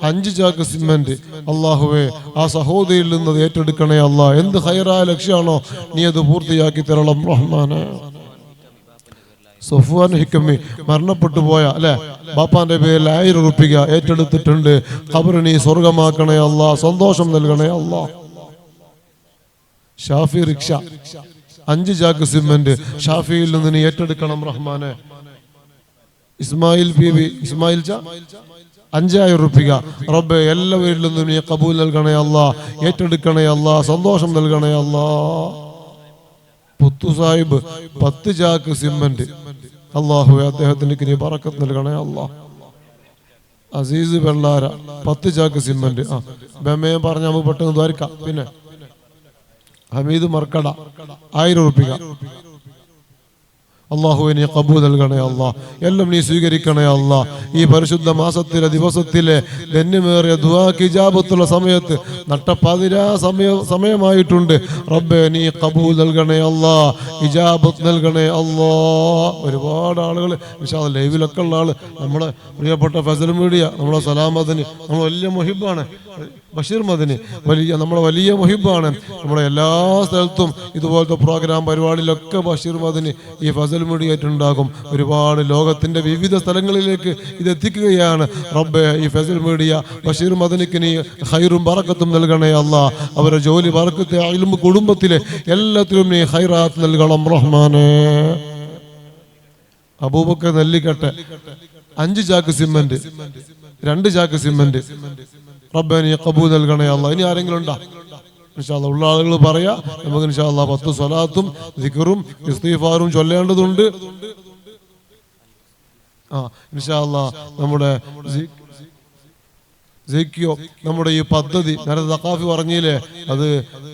5 ചാക്ക് സിമന്റ് അല്ലാഹുവേ, ആ സഹോദരിയിൽ നിന്ന് ഏറ്റെടുക്കണേ അല്ലാ. എന്ത് ഖൈറായ ലക്ഷ്യമാണോ നീ അത് പൂർത്തിയാക്കി തരണം റഹ്മാനെ. സഫ്വാൻ ഹിക്കമി മരണപ്പെട്ടു പോയ അല്ലെ ബാപ്പാന്റെ പേരിൽ 1000 രൂപ ഏറ്റെടുത്തിട്ടുണ്ട്. ഖബർ നീ സ്വർഗമാക്കണേ അല്ലാ, സന്തോഷം നൽകണേ അല്ലാ. ഷാഫി റിക്ഷ 5 ചാക്ക് സിമന്റ് ഷാഫിയിൽ നിന്ന് നീ ഏറ്റെടുക്കണം റഹ്മാനെ. ഇസ്മായിൽ 5000 രൂപ റബ്ബേ എല്ലാവരിൽ നിന്നും നീ ഖബൂൽ നൽകണേ അല്ലാ, ഏറ്റെടുക്കണേ അല്ലാ, സന്തോഷം നൽകണേ അല്ലാ. പുത്തു സാഹിബ് 10 ചാക്ക് സിമന്റ് അല്ലാഹുവേ, അദ്ദേഹത്തിന് നീ ബറക്കത്ത് നൽകണേ അല്ലാ. അസീസ് വെള്ളാര 10 ചാക്ക് സിമന്റ്. ബെമയെ പറഞ്ഞ നമുക്ക് പെട്ടെന്ന് ദ്വാരിക്കാം. പിന്നെ ഹമീദ് മർക്കട 1000 രൂപ. അല്ലാഹുവേ നീ ഖബൂൽ നൽകണേ അല്ലാ, എല്ലാം നീ സ്വീകരിക്കണേ അല്ലാ. ഈ പരിശുദ്ധ മാസത്തിലെ ദിവസത്തിലെ ധന്യമേറിയ ദുആക്ക് ഇജാബത്തുള്ള സമയത്ത് നട്ടപ്പാതിരാ സമയമായിട്ടുണ്ട്. റബ്ബേ നീ ഖബൂൽ നൽകണേ അല്ലാ, ഇജാബത്ത് നൽകണേ അല്ലാ. ഒരുപാട് ആളുകൾ ഇൻഷാ അല്ലാഹ് ലൈവിലൊക്കെ ഉള്ള ആള് നമ്മുടെ പ്രിയപ്പെട്ട ഫസൽ മീഡിയ, നമ്മുടെ സലാമത്തിന് നമ്മൾ വലിയ മുഹിബാണ്. ബഷീർ മദനി നമ്മുടെ വലിയ മുഹിബാണ്. നമ്മുടെ എല്ലാ സ്ഥലത്തും ഇതുപോലത്തെ പ്രോഗ്രാം പരിപാടിയിലൊക്കെ ബഷീർ മദനി ഈ ഫസൽ മീഡിയയായിട്ടുണ്ടാകും. ഒരുപാട് ലോകത്തിന്റെ വിവിധ സ്ഥലങ്ങളിലേക്ക് ഇത് എത്തിക്കുകയാണ്. റബ്ബേ, ഈ ഫസൽ മീഡിയ ബഷീർ മദനിക്ക് നീ ഖൈറും ബറക്കത്തും നൽകണേ അല്ലാ. അവരുടെ ജോലി ബറക്കത്ത് ഇൽമു കുടുംബത്തിലെ എല്ലാത്തിലും നീ ഖൈറാത്ത് നൽകണം റഹ്മാനേ. അബൂബക്കർ നെല്ലിക്കട്ടെ 5 ചാക്ക് സിമന്റ് 2 ചാക്ക് സിമന്റ് റബ്ബേ നീ ഖബൂൽ നൽകണേ അല്ലാ. ഇനി ആരെങ്കിലും ഉണ്ടോ? ഇൻഷാ അല്ലാഹ് ഉള്ള ആളുകൾ പറയാ. നമുക്ക് ഇൻഷാ അല്ലാഹ് 10 സ്വലാത്തും ദിക്റും ഇസ്തിഗ്ഫാറും ചൊല്ലേണ്ടതുണ്ട്. ഇൻഷാ അല്ലാഹ് നമ്മുടെ നമ്മുടെ ഈ പദ്ധതി നേരത്തെ സഖാഫി പറഞ്ഞില്ലേ, അത്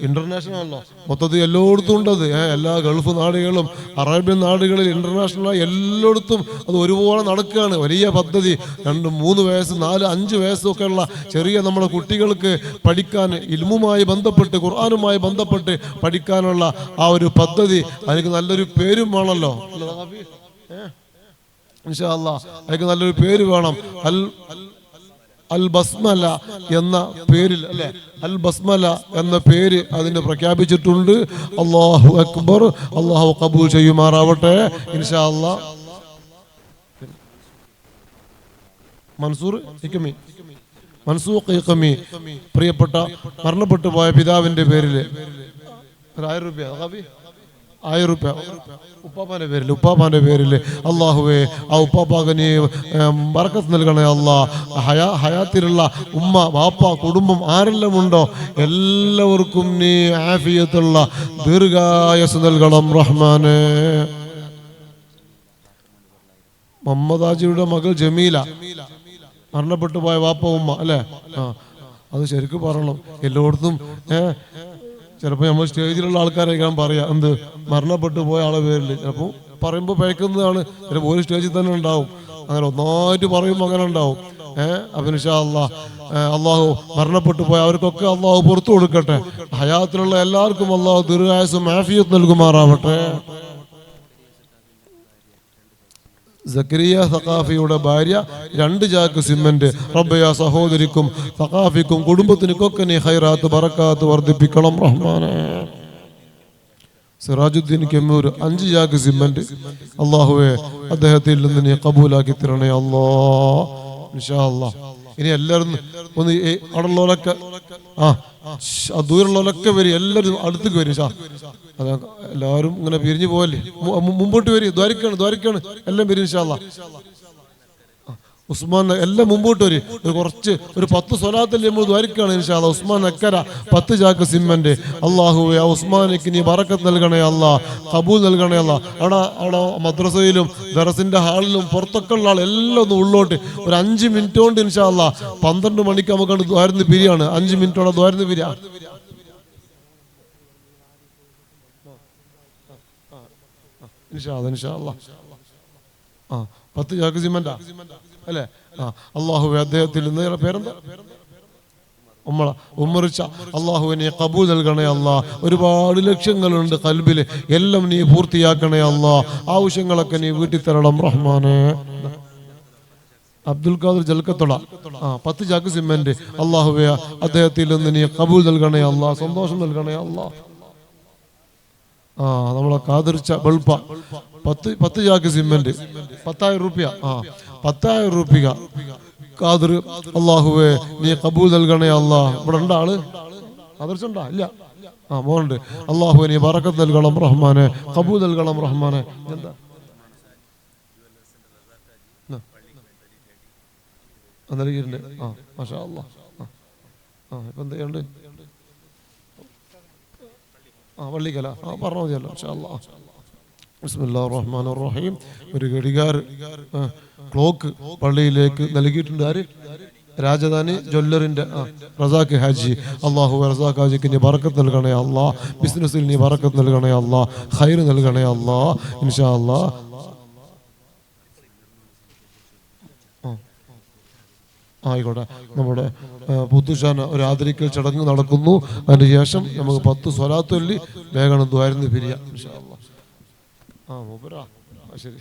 ഇന്റർനാഷണൽ ആണല്ലോ. മൊത്തത്തിൽ എല്ലായിടത്തും ഉണ്ടത്. എല്ലാ ഗൾഫ് നാടുകളും അറേബ്യൻ നാടുകളിൽ ഇന്റർനാഷണൽ എല്ലായിടത്തും അത് ഒരുപോലെ നടക്കുകയാണ്. വലിയ പദ്ധതി. 2, 3 വയസ്സ് 4, 5 വയസ്സൊക്കെ ഉള്ള ചെറിയ നമ്മുടെ കുട്ടികൾക്ക് പഠിക്കാൻ ഇൽമുമായി ബന്ധപ്പെട്ട് ഖുർആനുമായി ബന്ധപ്പെട്ട് പഠിക്കാനുള്ള ആ ഒരു പദ്ധതി. അതിന് നല്ലൊരു പേരും വേണമല്ലോ. ഇൻഷാ അല്ലാഹ് അതിന് നല്ലൊരു പേര് വേണം. അൽ ബസ്മല എന്ന പേരിൽ അല്ലെ, അൽ ബസ്മല എന്ന പേര് അതിന് പ്രഖ്യാപിച്ചിട്ടുണ്ട്. അല്ലാഹു അക്ബർ. അല്ലാഹു ഖബൂൽ ചെയ്യുമാറാവട്ടെ ഇൻഷാ അല്ലാഹ്. മൻസൂർ ഇക്കമി, മൻസൂഖ് ഇഖമി, പ്രിയപ്പെട്ട മരണപ്പെട്ടു പോയ പിതാവിന്റെ പേരിൽ 1000 രൂപ, 1000 രൂപ ഉപ്പാപ്പാന്റെ പേരിൽ അള്ളാഹുവേ ആ ഉപ്പാപ്പാക്ക് നീ ബർക്കത്ത് നൽകണേ അല്ലാ. ഹയാത്തിലുള്ള ഉമ്മ വാപ്പ കുടുംബം ആരെല്ലാം ഉണ്ടോ എല്ലാവർക്കും നീ ആഫിയത്തുള്ള ദീർഘായുസ്സ് നൽകണം റഹ്മാനെ. മുഹമ്മദ് ഹാജിയുടെ മകൾ ജമീല, മരണപ്പെട്ടു പോയ വാപ്പ ഉമ്മ അല്ലേ? അത് ശരിക്കും പറയണം എല്ലായിടത്തും. ചിലപ്പോൾ നമ്മൾ സ്റ്റേജിലുള്ള ആൾക്കാരെ ഞാൻ പറയാം എന്ത് മരണപ്പെട്ടു പോയ ആളെ പേരിൽ ചിലപ്പോൾ പറയുമ്പോൾ പഴക്കുന്നതാണ്, ചിലപ്പോൾ ഒരു സ്റ്റേജിൽ തന്നെ ഉണ്ടാവും. അങ്ങനെ ഒന്നായിട്ട് പറയുമ്പോൾ അങ്ങനെ ഉണ്ടാവും. അപ്പം ഇൻഷാ അല്ലാഹ് അള്ളാഹു മരണപ്പെട്ടു പോയ അവർക്കൊക്കെ അള്ളാഹു പുറത്തു കൊടുക്കട്ടെ. ഹയാത്തിലുള്ള എല്ലാവർക്കും അള്ളാഹു ദീർഘായുസ്സും ആഫിയത്ത് നൽകുമാറാവട്ടെ. സക്കരിയ സഖാഫിയുടെ ഭാര്യ 2 ചാക്ക് സിമന്റ്. റബ്ബേ ആ സഹോദരിക്കും സഖാഫിക്കും കുടുംബത്തിനൊക്കെ നീ ഖൈറാത്ത് ബറക്കാത്ത് വർദ്ധിപ്പിക്കണം റഹ്മാനെ. സിറാജുദ്ദീൻ കെമ്മൂർ 5 ചാക്ക് സിമന്റ്. അള്ളാഹുവേ അദ്ദേഹത്തിൽ നിന്ന് നീ കബൂലാക്കി തരണേ അല്ലാഹ് ഇൻഷാ അല്ലാഹ്. ഇനി എല്ലാവരും ഒന്ന് അവിടെയുള്ളവരൊക്കെ ദൂരമുള്ളവരൊക്കെ വരും, എല്ലാവരും അടുത്തേക്ക് വരും. അത എല്ലാവരും ഇങ്ങനെ പിരിഞ്ഞു പോവല്ലേ, മുമ്പോട്ട് വരും. ദ്വാരിക്കാണ് എല്ലാം വരും ഇൻഷാ അല്ലാഹ്. ഉസ്മാൻ എല്ലാം മുമ്പോട്ട് വരും. ഒരു 10 സ്വലാത്തല്ലേ നമ്മൾ ദ്വാരിക്കാണ് ഇൻഷാ അല്ലാഹ്. ഉസ്മാൻ അക്കര 10 ചാക്ക് സിമന്റ്. അള്ളാഹുവേ ആ ഉസ്മാനിക്ക് നീ ബറക്കത്ത് നൽകണേ അല്ലാ, ഖബൂൽ നൽകണേ അല്ലാ. അവിടെ മദ്രസയിലും ദറസിന്റെ ഹാളിലും പുറത്തൊക്കെ ഉള്ള ആൾ എല്ലാം ഒന്ന് ഉള്ളോട്ട് ഒരു 5 മിനിറ്റ് കൊണ്ട് ഇൻഷാ അല്ലാഹ് 12 മണിക്ക് നമുക്ക് ദ്വാരന്ന് പിരിയാണ്. 5 മിനിറ്റോടെ ദ്വാരന്ന് പിരിയാ. ഇൻഷാ അല്ലാഹ് 10 ചാക്ക് സിമന്റാ അല്ലേ? അള്ളാഹുവേ അദ്ദേഹത്തിൽ നിന്ന് പേരെന്താ ഉമ്മറിച്ച അള്ളാഹുവിനെ കബൂൽ നൽകണേ അല്ലാ. ഒരുപാട് ലക്ഷ്യങ്ങളുണ്ട് കൽബില്, എല്ലാം നീ പൂർത്തിയാക്കണേ അല്ലാ. ആവശ്യങ്ങളൊക്കെ നീ വീട്ടിൽ തരണം റഹ്മാനെ. അബ്ദുൽ ഖാദർ ജൽക്കത്തുള്ള 10 ചാക്ക് സിമന്റ്. അള്ളാഹുവേ അദ്ദേഹത്തിൽ നിന്ന് നീ കബൂൽ നൽകണേ അല്ലാ, സന്തോഷം നൽകണേ അല്ലാ. നമ്മളെ കാതിർച്ച ബൾപ്പ 10 ചാക്ക് സിമന്റ് 10,000 രൂപ. 10,000 രൂപ കാതിർ. അള്ളാഹുവേ നീ കബൂൽ നൽകണേ അല്ലാ. ഇവിടെ ഉണ്ടാ ആള് കാതിർച്ചുണ്ടാ? ഇല്ല, മോനുണ്ട്. അള്ളാഹുവേ നീ ബറക്കത്ത് നൽകണം റഹ്മാനെ, കബൂൽ നൽകണം റഹ്മാനെ. എന്താ നൽകിയിട്ടുണ്ട്? മാഷാ അല്ലാഹ്. ഇപ്പം എന്തുണ്ട് പള്ളിക്കല പറഞ്ഞോ മതിയല്ലോ ഇൻഷാ അല്ലാഹ്. ബിസ്മില്ലാഹിർ റഹ്മാനിർ റഹീം. ഒരു ഘടികാര ക്ലോക്ക് പള്ളിയിലേക്ക് നൽകിയിട്ടുണ്ട്. ആര്? രാജധാനി ജ്വല്ലറിന്റെ റസാഖ് ഹാജി. അള്ളാഹു റസാഖ് ഹാജിക്ക് നീ ബറക്കത്ത് നൽകണേ അല്ലാ. ബിസിനസ്സിൽ നീ ബറക്കത്ത് നൽകണേ അല്ലാ, ഖൈർ നൽകണേ അല്ലാ ഇൻഷാ അല്ലാഹ്. ആയിക്കോട്ടെ. നമ്മുടെ പുത്തുഷാന ഒരു ആദരിക്കൽ ചടങ്ങ് നടക്കുന്നു. അതിനുശേഷം നമുക്ക് 10 സ്വലാത്ത് ചൊല്ലി വേഗം ദ്വാരന്ന് പിരിയാം ഇൻഷാ അല്ലാഹ്. മൂപ്പരാ ശരി.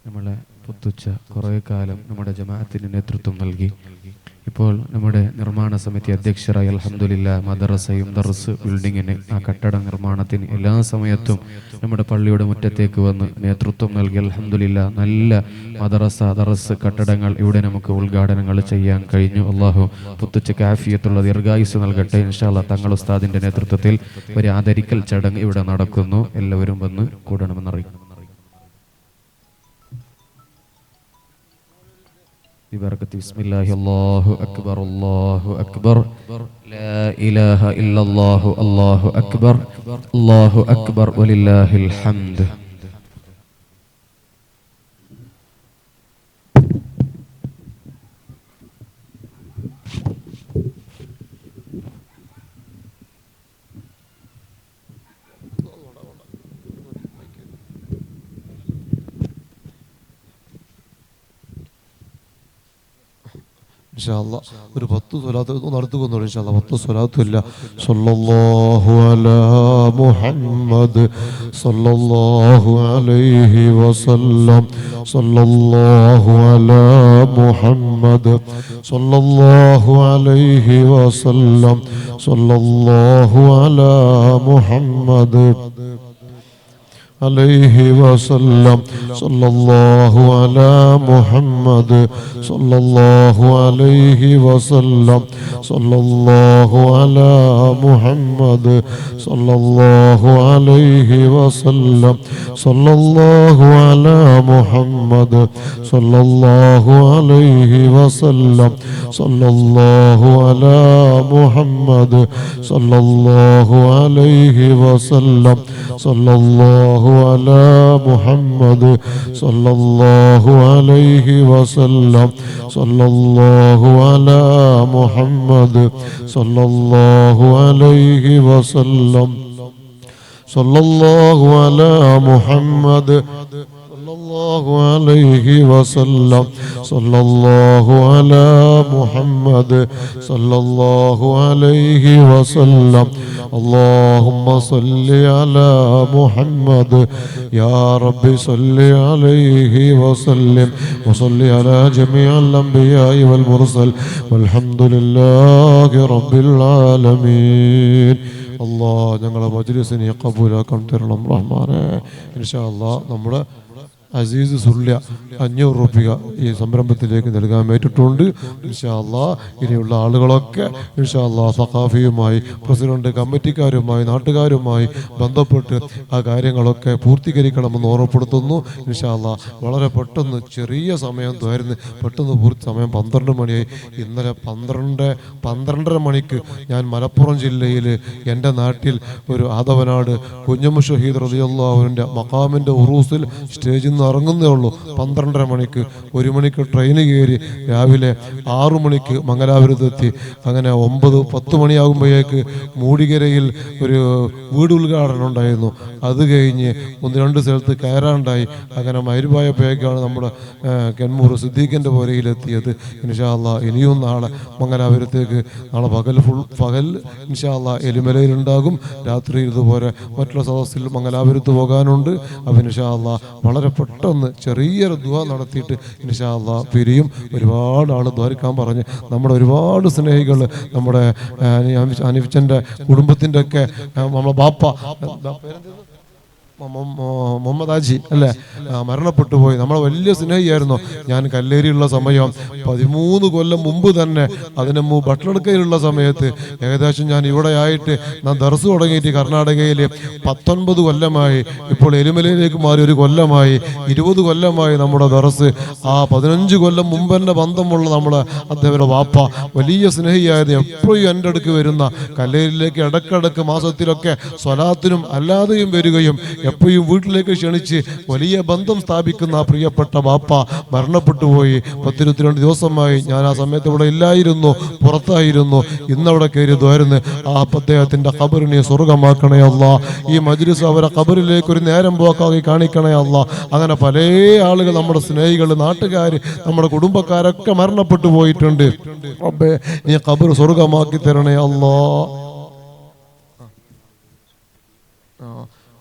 നമ്മളെ പുത്തുച്ച കുറേ കാലം നമ്മുടെ ജമാഅത്തിന് നേതൃത്വം നൽകി. ഇപ്പോൾ നമ്മുടെ നിർമ്മാണ സമിതി അധ്യക്ഷരായി അൽഹംദുലില്ലാഹ് മദ്രസയും ദർസ് ബിൽഡിങ്ങിന് ആ കട്ടട നിർമ്മാണത്തിന് എല്ലാ സമയത്തും നമ്മുടെ പള്ളിയുടെ മുറ്റത്തേക്ക് വന്ന് നേതൃത്വം നൽകി. അൽഹംദുലില്ലാഹ് നല്ല മദ്രസ ദർസ് കട്ടടങ്ങൾ ഇവിടെ നമുക്ക് ഉദ്ഘാടനങ്ങൾ ചെയ്യാൻ കഴിഞ്ഞു. അള്ളാഹു പുത്തുച്ചയ്ക്ക് ആഫിയത്തുള്ള ദീർഘായുസ് നൽകട്ടെ ഇൻഷാ അല്ലാഹ്. തങ്ങൾ ഉസ്താദിന്റെ നേതൃത്വത്തിൽ ഒരു ആദരിക്കൽ ചടങ്ങ് ഇവിടെ നടക്കുന്നു. എല്ലാവരും വന്ന് കൂടണമെന്നറിയിക്കുന്നു. بسم الله. الله أكبر الله أكبر لا إله إلا الله الله أكبر الله أكبر ولله الحمد. ഇൻഷാ അല്ലാ ഒരു 10 സ്വലാത്ത് നടത്തുകൊണ്ടു ഇൻഷാ അല്ലാ 10 സ്വലാത്തില്ല സല്ലല്ലാഹു അലാ മുഹമ്മദ് സല്ലല്ലാഹു അലൈഹി വസല്ലം സല്ലല്ലാഹു അലാ മുഹമ്മദ് സല്ലല്ലാഹു അലൈഹി വസല്ലം സല്ലല്ലാഹു അലാ മുഹമ്മദ് عليه وسلم صلى الله على محمد صلى الله عليه وسلم صلى الله على محمد صلى الله عليه وسلم صلى الله على محمد صلى الله عليه وسلم صلى الله على محمد صلى الله عليه وسلم صلى الله على محمد صلى الله عليه وسلم صلى الله على محمد صلى الله عليه وسلم صلى الله على محمد صلى الله عليه وسلم صلى الله على محمد صلى الله عليه وسلم اللهم صل على محمد يا رب صل عليه وسلم وصل على جميع الأنبياء والمرسل والحمد لله رب العالمين الله ഞങ്ങളെ മജ്‌ലിസിനെ ഖബൂലാക്കാൻ തരണം റഹ്മാനേ ഇൻഷാ അല്ലാഹ് നമ്മുടെ അസീസ് സുല്യ 500 രൂപ ഈ സംരംഭത്തിലേക്ക് നൽകാൻ വേണ്ടിയിട്ടുണ്ട് ഇൻഷാ അല്ലാഹ് ഇനിയുള്ള ആളുകളൊക്കെ ഇൻഷാ അല്ലാഹ് സഖാഫിയുമായി പ്രസിഡന്റ് കമ്മിറ്റിക്കാരുമായി നാട്ടുകാരുമായി ബന്ധപ്പെട്ട് ആ കാര്യങ്ങളൊക്കെ പൂർത്തീകരിക്കണമെന്ന് ഓർമ്മപ്പെടുത്തുന്നു ഇൻഷാ അല്ലാഹ് വളരെ പെട്ടെന്ന് ചെറിയ സമയം തോരുന്നു പെട്ടെന്ന് സമയം 12 മണിയായി ഇന്നലെ 12:30 മണിക്ക് ഞാൻ മലപ്പുറം ജില്ലയിൽ എൻ്റെ നാട്ടിൽ ഒരു ആദവനാട് കുഞ്ഞമ്മ ഷഹീദ് റളിയല്ലാഹു അൻഹുവിൻ്റെ മഖാമിൻ്റെ ഉറൂസിൽ സ്റ്റേജിൽ നിന്ന് ഇറങ്ങുന്നേ ഉള്ളൂ 12:30 മണിക്ക് 1 മണിക്ക് ട്രെയിൻ കയറി രാവിലെ 6 മണിക്ക് മംഗലാപുരത്തെത്തി അങ്ങനെ 9-10 മണിയാകുമ്പോഴേക്ക് മൂടിക്കരയിൽ ഒരു വീട് ഉദ്ഘാടനം ഉണ്ടായിരുന്നു അത് കഴിഞ്ഞ് 1-2 സ്ഥലത്ത് കയറാനുണ്ടായി അങ്ങനെ മൈരുപായപ്പോഴേക്കാണ് നമ്മുടെ കെൻമൂർ സിദ്ദീഖിൻ്റെ പുരയിലെത്തിയത് ഇൻഷാ അല്ലാഹ് ഇനിയും നാളെ മംഗലാപുരത്തേക്ക് നാളെ പകൽ ഇൻഷാ അല്ലാഹ് എലിമലയിലുണ്ടാകും രാത്രി ഇതുപോലെ മറ്റുള്ള സദസ്സിൽ മംഗലാപുരത്ത് പോകാനുണ്ട് അപ്പം ഇൻഷാ അല്ലാഹ് വളരെ പെട്ടെന്ന് ചെറിയൊരു ദുആ നടത്തിയിട്ട് ഇൻഷാ അല്ലാഹ് പിരിയും ഒരുപാട് ആൾ ദ്വാരക്കാൻ പറഞ്ഞ് നമ്മുടെ ഒരുപാട് സ്നേഹികൾ നമ്മുടെ അനിഫച്ചൻ്റെ കുടുംബത്തിൻ്റെ ഒക്കെ നമ്മളെ ബാപ്പ മുഹമ്മദ് ഹാജി അല്ലേ മരണപ്പെട്ടു പോയി നമ്മളെ വലിയ സ്നേഹിയായിരുന്നു ഞാൻ കല്ലേരിയുള്ള സമയം 13 കൊല്ലം മുമ്പ് തന്നെ അതിന് ബട്ട്ലടുക്കയിലുള്ള സമയത്ത് ഏകദേശം ഞാൻ ഇവിടെ ആയിട്ട് ഞാൻ ദർസ് തുടങ്ങിയിട്ട് കർണാടകയിൽ 19 കൊല്ലമായി ഇപ്പോൾ എരുമലയിലേക്ക് മാറി 1 കൊല്ലമായി 20 കൊല്ലമായി നമ്മുടെ ദർസ് ആ 15 കൊല്ലം മുമ്പ് തന്നെ ബന്ധമുള്ള നമ്മുടെ അദ്ദേഹത്തിൻ്റെ വാപ്പ വലിയ സ്നേഹിയായിരുന്നു എപ്പോഴും എൻ്റെ അടുക്ക് വരുന്ന കല്ലേരിയിലേക്ക് ഇടക്കിടക്ക് മാസത്തിലൊക്കെ സ്വലാത്തിനും അല്ലാതെയും വരികയും എപ്പോഴും വീട്ടിലേക്ക് ക്ഷണിച്ച് വലിയ ബന്ധം സ്ഥാപിക്കുന്ന പ്രിയപ്പെട്ട ബാപ്പ മരണപ്പെട്ടു പോയി 10-22 ദിവസമായി ഞാൻ ആ സമയത്ത് ഇവിടെ ഇല്ലായിരുന്നു പുറത്തായിരുന്നു ഇന്നവിടെ കയറി ദ്വാരുന്ന് ആ അദ്ദേഹത്തിൻ്റെ ഖബറിനെ സ്വർഗമാക്കണേ അല്ലാ ഈ മജ്‌ലിസ് അവരെ ഖബറിലേക്ക് ഒരു നേരം പോക്കാക്കി കാണിക്കണേ അല്ലാ അങ്ങനെ പല ആളുകൾ നമ്മുടെ സ്നേഹികൾ നാട്ടുകാർ നമ്മുടെ കുടുംബക്കാരൊക്കെ മരണപ്പെട്ടു പോയിട്ടുണ്ട് റബ്ബേ നീ ഖബർ സ്വർഗമാക്കി തരണേ അല്ലാ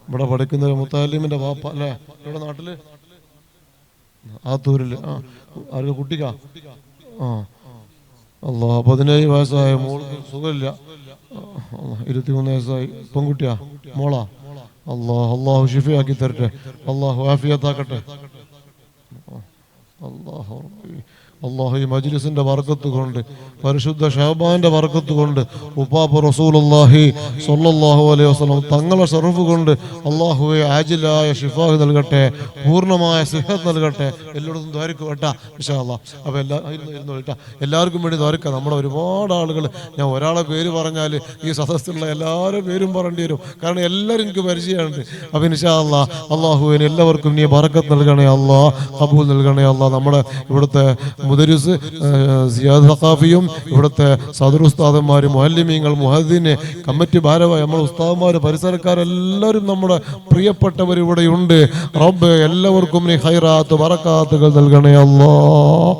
ഇവിടെ പഠിക്കുന്ന ഒരു മുത്താലിമിൻ്റെ വാപ്പ അല്ലേ ഇവിടെ നാട്ടില് ആത്തൂരില് ആർക്ക് കുട്ടിക്കാ അല്ലാ 17 വയസ്സായ മോൾക്ക് സുഖമില്ല 23 വയസ്സായി പെൺകുട്ടിയാ മോളാ അല്ലാഹു ഷിഫയാക്കി തരട്ടെ അല്ലാഹു ആഫിയത്താക്കട്ടെ അല്ലാഹു അല്ലാഹു ഈ മജ്‌ലിസിന്റെ ബർക്കത്ത് കൊണ്ട് പരിശുദ്ധ ശഅബാന്റെ ബർക്കത്ത് കൊണ്ട് ഉപ്പാപ്പ റസൂലുള്ളാഹി സ്വല്ലല്ലാഹു അലൈഹി വസല്ലം തങ്ങളുടെ ശറഫ് കൊണ്ട് അല്ലാഹുവേ ആജിലായ ശിഫാ നൽകട്ടെ പൂർണ്ണമായ സിഹത്ത് നൽകട്ടെ എല്ലായിടത്തും ദ്വാരക്കും കേട്ടാ ഇൻഷാ അല്ലാഹ് അപ്പോൾ എല്ലാവർക്കും വേണ്ടി ദ്വാരക്കാം നമ്മുടെ ഒരുപാട് ആളുകൾ ഞാൻ ഒരാളെ പേര് പറഞ്ഞാൽ ഈ സദസ്സിലുള്ള എല്ലാവരുടെ പേരും പറയേണ്ടി വരും കാരണം എല്ലാവരും എനിക്ക് പരിചയമുണ്ട് അപ്പോൾ ഇൻഷാ അല്ലാഹ് അല്ലാഹുവിന് എല്ലാവർക്കും നീ ബർക്കത്ത് നൽകണേ അല്ലാഹ് ഖബൂൽ നൽകണേ അല്ലാഹ് നമ്മുടെ ഇവിടുത്തെ മുദരിസ് സിയാദ് സഖാഫിയും ഇവിടുത്തെ സദർ ഉസ്താദന്മാർ മുഅല്ലിമീങ്ങൾ മുഹദ്ദിന് കമ്മിറ്റി ഭാരവാഹി നമ്മുടെ ഉസ്താദന്മാർ പരിസരക്കാരെല്ലാവരും നമ്മുടെ പ്രിയപ്പെട്ടവർ ഇവിടെയുണ്ട് റബ്ബ് എല്ലാവർക്കും നീ ഖൈറാത്ത് ബറകാത്തുകൾ നൽകണേ അല്ലാഹ്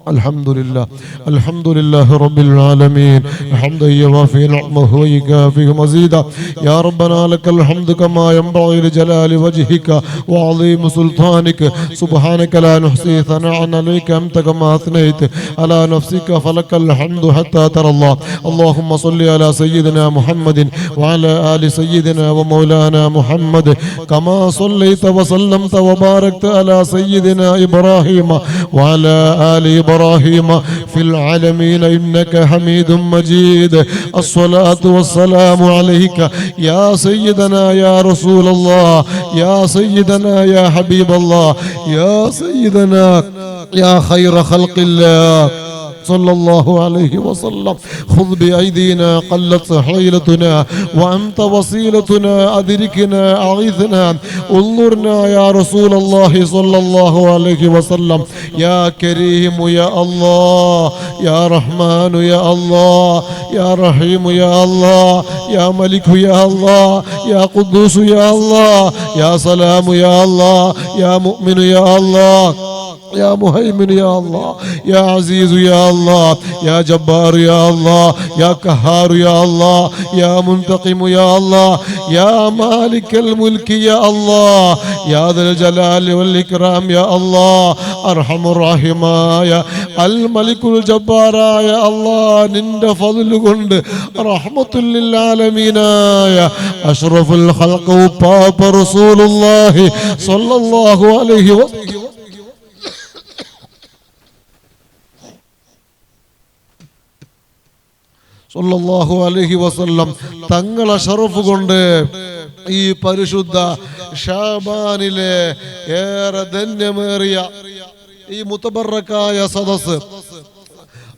الحمد لله رب العالمين حمدا يوافي نعمه ويكافئ مزيدا يا ربنا لك الحمد كما ينبغي لجلال وجهك وعظيم سلطانك سبحانك لا نحصي ثناء عليك أنت كما أثنيت على نفسك فلك الحمد حتى ترى الله اللهم صل على سيدنا محمد وعلى آل سيدنا ومولانا محمد كما صليت وسلمت وباركت على سيدنا إبراهيم وعلى آل إبراهيم في العالمين إنك حميد مجيد الصلاة والسلام عليك يا سيدنا يا رسول الله يا سيدنا يا حبيب الله يا سيدنا يا خير خلق الله صلى الله عليه وسلم خذ بأيدينا قلت حيلتنا وأنت وسيلتنا أدركنا أغثنا انظرنا يا رسول الله صلى الله عليه وسلم يا كريم يا الله يا رحمن يا الله يا رحيم يا الله يا ملك يا الله يا قدوس يا الله يا سلام يا الله يا مؤمن يا الله يا مهيمن يا الله يا عزيز يا الله يا جبار يا الله يا قهار يا الله يا منتقم يا الله يا مالك الملك يا الله يا ذا الجلال والإكرام يا الله أرحم الراحمين يا الملك الجبار يا الله نند فضل قند رحمة للعالمين يا أشرف الخلق وباب رسول الله صلى الله عليه وسلم സല്ലല്ലാഹു അലൈഹി വസല്ലം തങ്ങളെ ഷറഫ് കൊണ്ട് ഈ പരിശുദ്ധ ഷാബാനിലെ ഏറെ ധന്യമേറിയ ഈ മുതബറക്കായ സദസ്സ്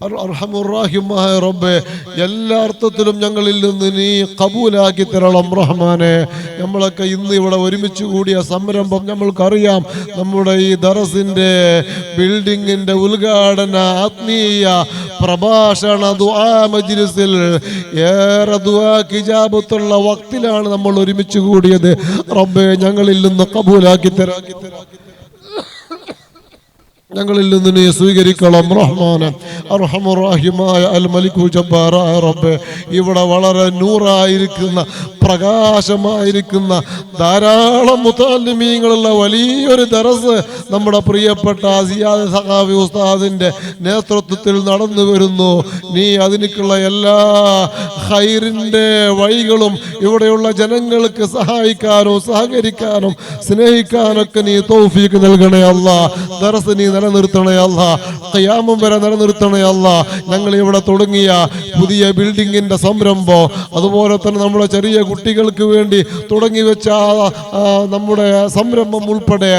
അർഹമുർറാഹിമായ റബ്ബേ എല്ലാ അർത്ഥത്തിലും ഞങ്ങളിൽ നിന്ന് നീ കബൂലാക്കി തരണം റഹ്മാനെ. നമ്മളൊക്കെ ഇന്ന് ഇവിടെ ഒരുമിച്ച് കൂടിയ സംരംഭം നമ്മൾക്കറിയാം. നമ്മുടെ ഈ ദറസിന്റെ ബിൽഡിങ്ങിന്റെ ഉദ്ഘാടന ആത്മീയ പ്രഭാഷണ ദുആ മജ്ലിസിൽ ഏറെ ദുആക്ക് ഇജാബത്തുള്ള വക്തിലാണ് നമ്മൾ ഒരുമിച്ച് കൂടിയത്. റബ്ബേ ഞങ്ങളിൽ നിന്ന് കബൂലാക്കി തരാം, ഞങ്ങളിൽ നിന്ന് നീ സ്വീകരിക്കണം റഹ്മാനെ. അർഹമുർറാഹിമായ അൽ മലികു ജബ്ബാറായ റബ്ബേ, ഇവിടെ വളരെ നൂറായിരിക്കുന്ന പ്രകാശമായിരിക്കുന്ന ധാരാളം മുതഅല്ലിമീങ്ങളുള്ള വലിയൊരു ദറസ് നമ്മുടെ പ്രിയപ്പെട്ട സിയാദ് സഖാഫി ഉസ്താദിന്റെ നേതൃത്വത്തിൽ നടന്നു വരുന്നു. നീ അതിനുള്ള എല്ലാ ഖൈറിന്റെ വഴികളും ഇവിടെയുള്ള ജനങ്ങൾക്ക് സഹായിക്കാനും സഹകരിക്കാനും സ്നേഹിക്കാനൊക്കെ നീ തൗഫീഖ് നൽകണേ അല്ലാഹ്. ദറസ് നീ നിലനിർത്തണേ അല്ലാഹ്, ഖിയാമം വരെ നിലനിർത്തണേ അല്ലാഹ്. ഞങ്ങൾ ഇവിടെ തുടങ്ങിയ പുതിയ ബിൽഡിങ്ങിന്റെ സംരംഭം, അതുപോലെ തന്നെ നമ്മുടെ ചെറിയ കുട്ടികൾക്ക് വേണ്ടി തുടങ്ങി വെച്ച നമ്മുടെ സംരംഭം ഉൾപ്പെടെ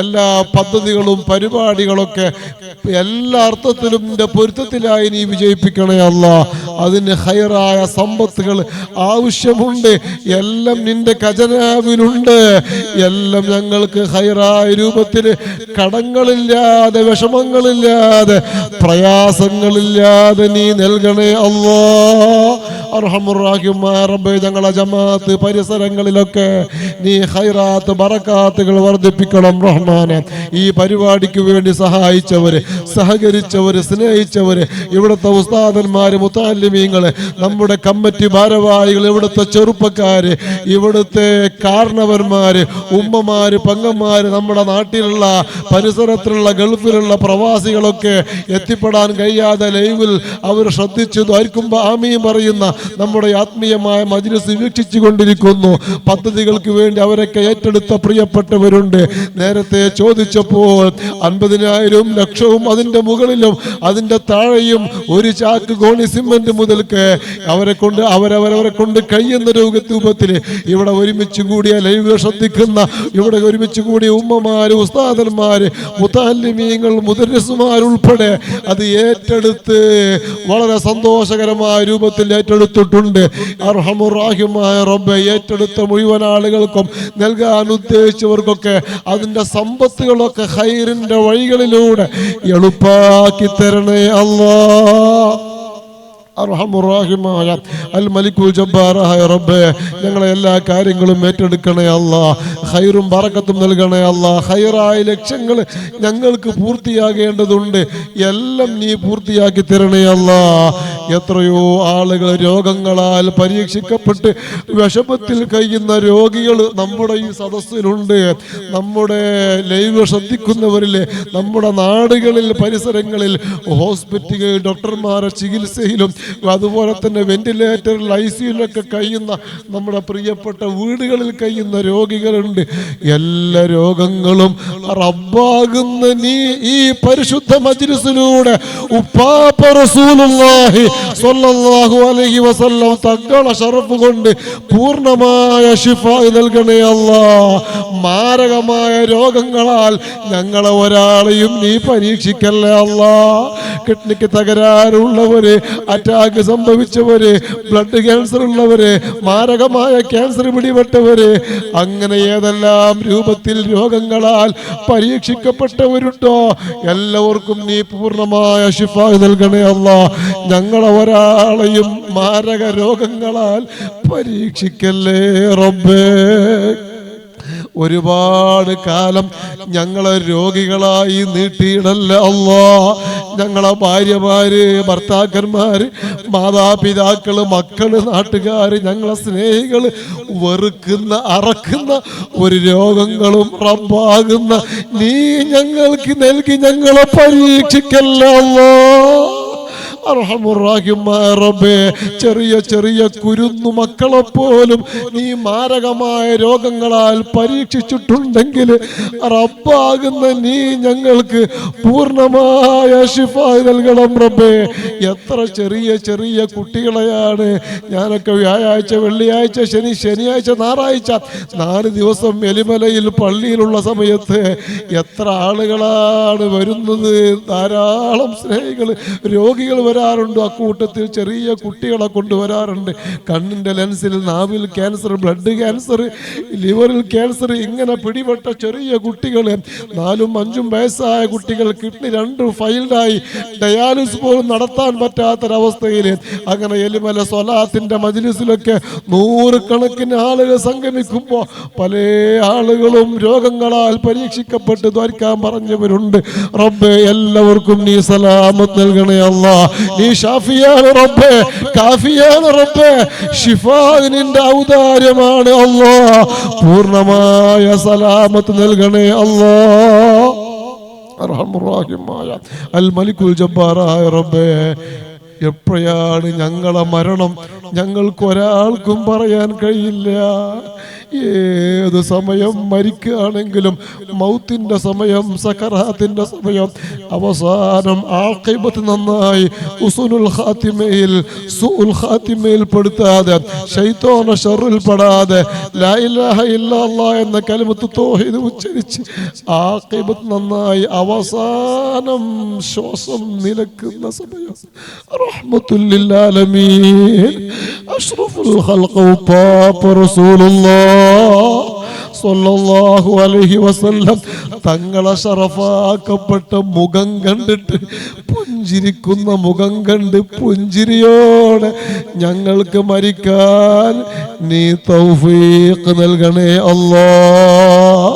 എല്ലാ പദ്ധതികളും പരിപാടികളൊക്കെ എല്ലാ അർത്ഥത്തിലും നിന്റെ പൊരുത്തത്തിലായി നീ വിജയിപ്പിക്കണേ അല്ലാഹ്. അതിന് ഖൈറായ സമ്പത്തുകൾ ആവശ്യമുണ്ട്, എല്ലാം നിന്റെ ഖജനാവിലുണ്ട്. എല്ലാം ഞങ്ങൾക്ക് ഖൈറായ രൂപത്തിൽ കടങ്ങളില്ലാതെ വിഷമങ്ങളില്ലാതെ പ്രയാസങ്ങളില്ലാതെ നീ നൽകണേ അല്ലാഹ്. അർഹമുർറാഹിമായ റബ്ബേ, ഞങ്ങളെ ജമാഅത്ത് പരിസരങ്ങളിലൊക്കെ നീ ഖൈറാത്ത് ബറകാത്തുകൾ വർദ്ധിപ്പിക്കണം റഹ്മാനെ. ഈ പരിപാടിക്ക് വേണ്ടി സഹായിച്ചവര്, സഹകരിച്ചവര്, സ്നേഹിച്ചവര്, ഇവിടുത്തെ ഉസ്താദന്മാര്, മുതഅല്ലിമീങ്ങള്, നമ്മുടെ കമ്മിറ്റി ഭാരവാഹികൾ, ഇവിടുത്തെ ചെറുപ്പക്കാര്, ഇവിടുത്തെ കാരണവന്മാര്, ഉമ്മമാര്, പെങ്ങന്മാര്, നമ്മുടെ നാട്ടിലുള്ള പരിസരത്തിലുള്ള ഗൾഫിലുള്ള പ്രവാസികളൊക്കെ എത്തിപ്പെടാൻ കഴിയാതെ ലൈവിൽ അവർ ശ്രദ്ധിച്ചു ദ്വാരിക്കുമ്പോൾ ആമീൻ പറയുന്ന നമ്മുടെ ആത്മീയമായ മജ്ലിസ് വീക്ഷിച്ചു കൊണ്ടിരിക്കുന്നു. പദ്ധതികൾക്ക് വേണ്ടി അവരൊക്കെ ഏറ്റെടുത്ത പ്രിയപ്പെട്ടവരുണ്ട്. നേരത്തെ ചോദിച്ചപ്പോൾ 50,000 ലക്ഷവും അതിന്റെ മുകളിലും അതിന്റെ താഴെയും ഒരു ചാക്ക് ഗോണി സിമന്റ് മുതൽക്ക് അവരെ കൊണ്ട് കഴിയുന്ന രൂപത്തിൽ ഇവിടെ ഒരുമിച്ച് കൂടിയ ലൈവ് ശ്രദ്ധിക്കുന്ന, ഇവിടെ ഒരുമിച്ച് കൂടിയ ഉമ്മമാര്, ഉസ്താദന്മാര്, മുതഅല്ലിമീങ്ങൾ, മുദർരിസുമാർ ഉൾപ്പെടെ അത് ഏറ്റെടുത്ത് വളരെ സന്തോഷകരമായ രൂപത്തിൽ ഏറ്റെടുത്തിട്ടുണ്ട്. അർഹമുർറാഹിമായ റബ്ബേ, ഏറ്റെടുത്ത മുഴുവൻ ആളുകൾക്കും നൽകാൻ ഉദ്ദേശിച്ചവർക്കൊക്കെ അതിന്റെ സമ്പത്തുകളൊക്കെ ഖൈറിന്റെ വഴികളിലൂടെ എളുപ്പാക്കി തരണേ അല്ലാഹ്. അർഹമുറാഹിമായ അൽ മലിക്കുൽ ജബ്ബാറായ റബ്ബേ, ഞങ്ങളെ എല്ലാ കാര്യങ്ങളും ഏറ്റെടുക്കണേ അല്ലാ. ഖൈറും ബറക്കത്തും നൽകണേ അല്ലാ. ഖൈറായ ലക്ഷ്യങ്ങൾ ഞങ്ങൾക്ക് പൂർത്തിയാകേണ്ടതുണ്ട്, എല്ലാം നീ പൂർത്തിയാക്കി തരണേ അല്ലാ. എത്രയോ ആളുകൾ രോഗങ്ങളാൽ പരീക്ഷിക്കപ്പെട്ട് വിഷമത്തിൽ കഴിയുന്ന രോഗികൾ നമ്മുടെ ഈ സദസ്സിലുണ്ട്. നമ്മുടെ ലൈവ് ശ്രദ്ധിക്കുന്നവരിലെ നമ്മുടെ നാടുകളിൽ പരിസരങ്ങളിൽ ഹോസ്പിറ്റലുകൾ ഡോക്ടർമാരെ ചികിത്സയിലും അതുപോലെ തന്നെ വെന്റിലേറ്ററിൽ ICUലൊക്കെ കഴിയുന്ന നമ്മുടെ പ്രിയപ്പെട്ട വീടുകളിൽ കഴിയുന്ന രോഗികളുണ്ട്. എല്ലാ രോഗങ്ങളും റബ്ബാകുന്ന നീ ഈ പരിശുദ്ധ മജ്ലിസിലൂടെ ഉപ്പാപ്പ റസൂലുള്ളാഹി സ്വല്ലല്ലാഹു അലൈഹി വസല്ലം തങ്ങളുടെ ശറഫ് കൊണ്ട് പൂർണ്ണമായ ശിഫാ നൽകണേ അല്ലാ. മാരകമായ രോഗങ്ങളാൽ ഞങ്ങളെ ഒരാളെയും നീ പരീക്ഷിക്കല്ലേ അല്ലാ. കിഡ്നിക്ക് തകരാറുള്ളവര്, അറ്റാക്ക് സംഭവിച്ചവര്, ബ്ലഡ് ക്യാൻസർ ഉള്ളവര്, മാരകമായ ക്യാൻസർ പിടിപെട്ടവര്, അങ്ങനെ ഏതെല്ലാം രൂപത്തിൽ രോഗങ്ങളാൽ പരീക്ഷിക്കപ്പെട്ടവരുണ്ടോ എല്ലാവർക്കും നീ പൂർണ്ണമായ ശിഫാ നൽകണേ അല്ലാ. ഞങ്ങളെ ഒരാളെയും മാരക രോഗങ്ങളാൽ പരീക്ഷിക്കല്ലേ റബ്ബേ. ഒരുപാട് കാലം ഞങ്ങളെ രോഗികളായി നീട്ടിയിടല്ല അല്ലാ. ഞങ്ങളെ ഭാര്യമാര്, ഭർത്താക്കന്മാര്, മാതാപിതാക്കള്, മക്കള്, നാട്ടുകാര്, ഞങ്ങളെ സ്നേഹികള് വെറുക്കുന്ന അറക്കുന്ന ഒരു രോഗങ്ങളും റബ്ബാകുന്ന നീ ഞങ്ങൾക്ക് നൽകി ഞങ്ങളെ പരീക്ഷിക്കല്ല അല്ലാ. അർഹമുറാഹിമായ റബ്ബേ, ചെറിയ ചെറിയ കുരുന്നു മക്കളെ പോലും നീ മാരകമായ രോഗങ്ങളാൽ പരീക്ഷിച്ചിട്ടുണ്ടെങ്കിൽ റബ്ബാകുന്ന നീ ഞങ്ങൾക്ക് പൂർണ്ണമായ ശിഫാ നൽകണം റബ്ബേ. എത്ര ചെറിയ ചെറിയ കുട്ടികളെയാണ് ഞാനൊക്കെ വ്യാഴാഴ്ച, വെള്ളിയാഴ്ച, ശനിയാഴ്ച, ഞായറാഴ്ച 4 ദിവസം എലിമലയിൽ പള്ളിയിലുള്ള സമയത്ത് എത്ര ആളുകളാണ് വരുന്നത്. ധാരാളം സ്നേഹികൾ, രോഗികൾ വരാറുണ്ട്. അക്കൂട്ടത്തിൽ ചെറിയ കുട്ടികളെ കൊണ്ടുവരാറുണ്ട്. കണ്ണിന്റെ ലെൻസിൽ, നാവിൽ ക്യാൻസർ, ബ്ലഡ് ക്യാൻസർ, ലിവറിൽ ക്യാൻസർ, ഇങ്ങനെ പിടിപെട്ട ചെറിയ കുട്ടികൾ, 4ഉം 5ഉം വയസ്സായ കുട്ടികൾ, കിഡ്നി 2 ഫെയിൽഡായി ഡയാലിസിസ് പോലും നടത്താൻ പറ്റാത്തൊരവസ്ഥയിൽ അങ്ങനെ എലിമല സ്വലാത്തിന്റെ മജ്ലിസിലൊക്കെ 100 കണക്കിന് ആളുകൾ സംഗമിക്കുമ്പോൾ പല ആളുകളും രോഗങ്ങളാൽ പരീക്ഷിക്കപ്പെട്ട് ദ്വാരിക്കാൻ പറഞ്ഞവരുണ്ട്. റബ്ബേ, എല്ലാവർക്കും നീ സലാമത്ത് നൽകണേ അല്ലാ. നീ ഷാഫിയാണ് റബ്ബേ, കാഫിയാണ് റബ്ബേ. ശിഫാ നിന്റെ ഔദാര്യമാണ് അല്ലാ. പൂർണ്ണമായ സലാമത്ത് നൽകണേ അല്ലാ. അർഹമുറാഹിമായ അൽ മലിക്കുൽ ജബ്ബാറായ റബ്ബേ, എപ്പോഴാണ് ഞങ്ങളെ മരണം ഞങ്ങൾക്കൊരാൾക്കും പറയാൻ കഴിയില്ല. ഏത് സമയം മരിക്കുകയാണെങ്കിലും മൗത്തിന്റെ സമയം, സക്കറാത്തിന്റെ സമയം, അവസാനം ആഖിബത്ത് നന്നായി ഉസുനുൽ ഖാത്തിമയിൽ സുഉൽ ഖാത്തിമയിൽ പെടുത്താതെ, ശൈത്താന ശർറിൽ പെടാതെ ലാ ഇലാഹ ഇല്ലല്ലാഹ് എന്ന കലിമത്ത് തൗഹീദ് ഉച്ചരിച്ച് ആഖിബത്ത് നന്നായി അവസാനം ശ്വാസം നിലക്കുന്ന സമയം, റഹ്മത്തുൽ ലിൽ ആലമീൻ അഷ്റഫുൽ ഖൽഖ് പാപ്പ റസൂലുള്ളാഹ് സ്വല്ലല്ലാഹു അലൈഹി വസല്ലം തങ്ങളെ ശറഫാക്കപ്പെട്ട മുഖം കണ്ടിട്ട്, പുഞ്ചിരിക്കുന്ന മുഖം കണ്ട് പുഞ്ചിരിയോടെ ഞങ്ങൾക്ക് മരിക്കാൻ നീ തൗഫീഖ് നൽകണേ അല്ലാഹ്.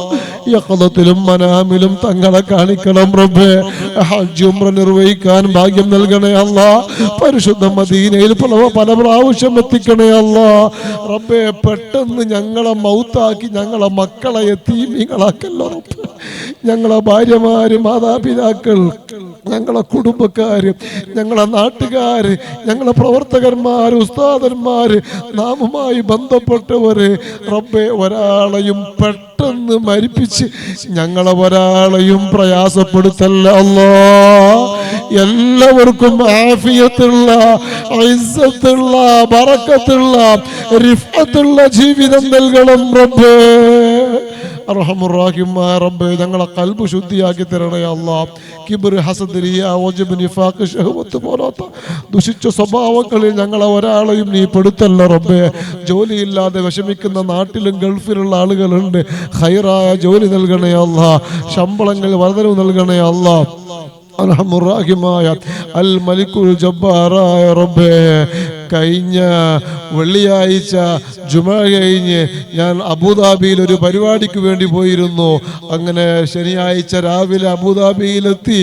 യഖദത്തിലും മനാമിലും തങ്ങളെ കാണിക്കണം റബ്ബേ. ഹജ്ജ് ഉംറ നിർവഹിക്കാൻ ഭാഗ്യം നൽകണേ അല്ലാഹ്. പരിശുദ്ധ മദീനയിൽ പല പ്രാവശ്യം എത്തിക്കണേ അല്ലാഹ്. റബ്ബേ, പെട്ടെന്ന് ഞങ്ങളെ മൗത്താക്കി ഞങ്ങളെ മക്കളെ യതീമികളാക്കല്ലോ റബ്ബേ. ഞങ്ങളെ ഭാര്യമാര്, മാതാപിതാക്കൾ, ഞങ്ങളെ കുടുംബക്കാര്, ഞങ്ങളെ നാട്ടുകാര്, ഞങ്ങളെ പ്രവർത്തകന്മാര്, ഉസ്താദന്മാര്, നാമുമായി ബന്ധപ്പെട്ടവര് റബ്ബേ, ഒരാളെയും പെട്ടെന്ന് മരിപ്പിച്ച് ഞങ്ങളെ ഒരാളെയും പ്രയാസപ്പെടുത്തല്ല അല്ലാഹ്. എല്ലാവർക്കും ആഫിയത്തുള്ള, ഇസ്സത്തുള്ള, ബറക്കത്തുള്ള, റിഫഅത്തുള്ള ജീവിതം നൽകണം റബ്ബേ. അർഹമുറാഹിമായ റബ്ബേ, ഞങ്ങളെ ഖൽബ് ശുദ്ധിയാക്കി തരണേ അല്ലാഹ്. കിബ്ർ, ഹസദ്, റിയ, ഉജ്ബ്, നിഫാഖ്, ശഹവത്ത് പോലത്തെ ദുഷിച്ച സ്വഭാവങ്ങളിൽ ഞങ്ങളെ ഒരാളെയും നീ പെടുത്തല്ല റബ്ബേ. ജോലിയില്ലാതെ വിഷമിക്കുന്ന നാട്ടിലും ഗൾഫിലുള്ള ആളുകളുണ്ട്. ഖൈറായ ജോലി നൽകണേ അല്ലാഹ്. ശമ്പളങ്ങൾ വർധനവ് നൽകണേ അല്ലാഹ്. അർഹമുർറാഹിമായ അൽ മലിക്കുൽ ജബ്ബാറായ റബ്ബേ, കഴിഞ്ഞ വെള്ളിയാഴ്ച ജുമാ കഴിഞ്ഞ് ഞാൻ അബുദാബിയിൽ ഒരു പരിപാടിക്ക് വേണ്ടി പോയിരുന്നു. അങ്ങനെ ശനിയാഴ്ച രാവിലെ അബുദാബിയിലെത്തി.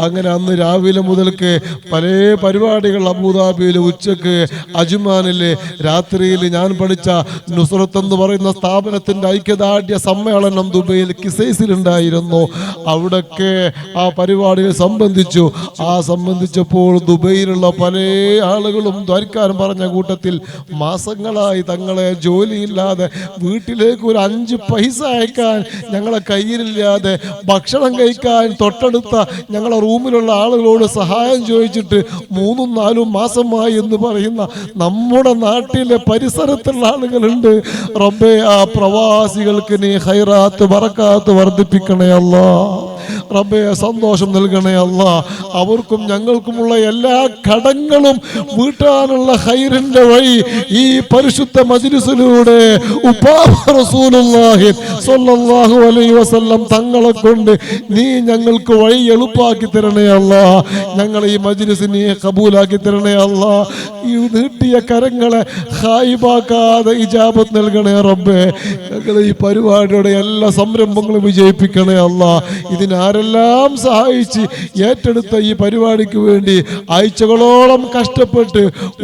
അങ്ങനെ അന്ന് രാവിലെ മുതൽക്ക് പല പരിപാടികൾ അബുദാബിയിൽ, ഉച്ചക്ക് അജ്മാനിൽ, രാത്രിയിൽ ഞാൻ പഠിച്ച നുസ്രത്ത് എന്ന് പറയുന്ന സ്ഥാപനത്തിൻ്റെ ഐക്യദാർഢ്യ സമ്മേളനം ദുബൈയിൽ കിസൈസിലുണ്ടായിരുന്നു. അവിടൊക്കെ ആ പരിപാടികൾ സംബന്ധിച്ചപ്പോൾ ദുബൈയിലുള്ള പല ആളുകളും ദ്വാരക്കാരൻ പറഞ്ഞ കൂട്ടത്തിൽ മാസങ്ങളായി തങ്ങളെ ജോലിയില്ലാതെ വീട്ടിലേക്ക് ഒരു 5 പൈസ അയക്കാൻ ഞങ്ങളെ കയ്യിലില്ലാതെ ഭക്ഷണം കഴിക്കാൻ തൊട്ടടുത്ത ഞങ്ങളെ റൂമിലുള്ള ആളുകളോട് സഹായം ചോദിച്ചിട്ട് 3-4 മാസമായി എന്ന് പറയുന്ന നമ്മുടെ നാട്ടിലെ പരിസരത്തുള്ള ആളുകളുണ്ട്. റബ്ബേ, ആ പ്രവാസികൾക്ക് നീ ഖൈറാത്ത് ബറകാത്ത് വർദ്ധിപ്പിക്കണേ അല്ലാ. റബ്ബേ, സന്തോഷം നൽകണേ അല്ലാ. അവർക്കും ഞങ്ങൾക്കുമുള്ള എല്ലാ കടങ്ങളും വീട്ടാനുള്ള ഖൈറിന്റെ വഴി ഈ പരിശുദ്ധ മജ്ലിസിലൂടെ റസൂലുള്ളാഹി സ്വല്ലല്ലാഹു അലൈഹി വസല്ലം തങ്ങളെ കൊണ്ട് നീ ഞങ്ങൾക്ക് വഴി എളുപ്പാക്കി തരണേ അല്ലാ. ഞങ്ങളെ ഈ മജ്ലിസ് നീ കബൂലാക്കി തരണേ അല്ലാ. ഈ നീട്ടിയ കരങ്ങളെ ഖായിബാക്കാതെ ഇജാബത്ത് നൽകണേ റബ്ബേ. ഞങ്ങൾ ഈ പരിപാടിയുടെ എല്ലാ സംരംഭങ്ങളും വിജയിപ്പിക്കണേ അല്ലാ. ഇതിനാരെല്ലാം സഹായിച്ച് ഏറ്റെടുത്ത ഈ പരിപാടിക്ക് വേണ്ടി ആഴ്ചകളോളം കഷ്ടപ്പെട്ട്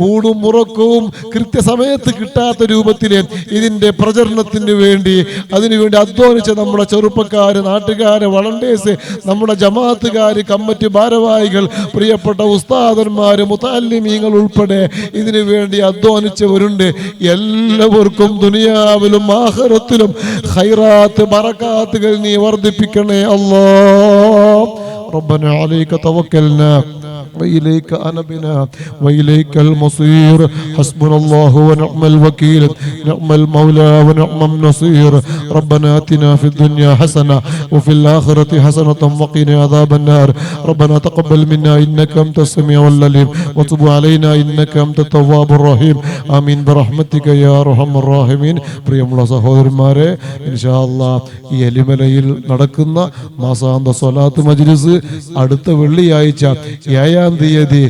ഊണും ഉറക്കവും കൃത്യസമയത്ത് കിട്ടാത്ത രൂപത്തിൽ ഇതിന്റെ പ്രചരണത്തിന് വേണ്ടി അതിനുവേണ്ടി അധ്വാനിച്ച നമ്മുടെ ചെറുപ്പക്കാര്, നാട്ടുകാര്, വളണ്ടേഴ്സ്, നമ്മുടെ ജമാഅത്തുകാര്, കമ്മിറ്റി ഭാരവാഹികൾ, പ്രിയപ്പെട്ട ഉസ്താദന്മാര്, മുതഅല്ലിമീങ്ങൾ ഉൾപ്പെടെ ഇതിനു വേണ്ടി അധ്വാനിച്ചവരുണ്ട്. എല്ലാവർക്കും ദുനിയാവിലും ആഖിറത്തിലും ഖൈറാത്ത് ബറകാത്തുകൾ നീ വർദ്ധിപ്പിക്കണേ അല്ലാഹ്. ربنا عليك توكلنا وإليك أنبنا وإليك المصير. حسبنا الله ونعم الوكيل، نعم المولى ونعم النصير. ربنا آتنا في الدنيا حسنة وفي الآخرة حسنة وقنا عذاب النار. ربنا تقبل منا إنك أنت السميع العليم وتب علينا إنك أنت التواب الرحيم. آمين برحمتك يا أرحم الراحمين. പ്രിയമുള്ള സഹോദരന്മാരെ, ഇൻഷാ അല്ലാഹ് ഈ എലിമലയിൽ നടക്കുന്ന മാസാന്ത സ്വലാത്ത് മജ്ലിസ് അടുത്ത വെള്ളിയാഴ്ച 7-ാം തീയതി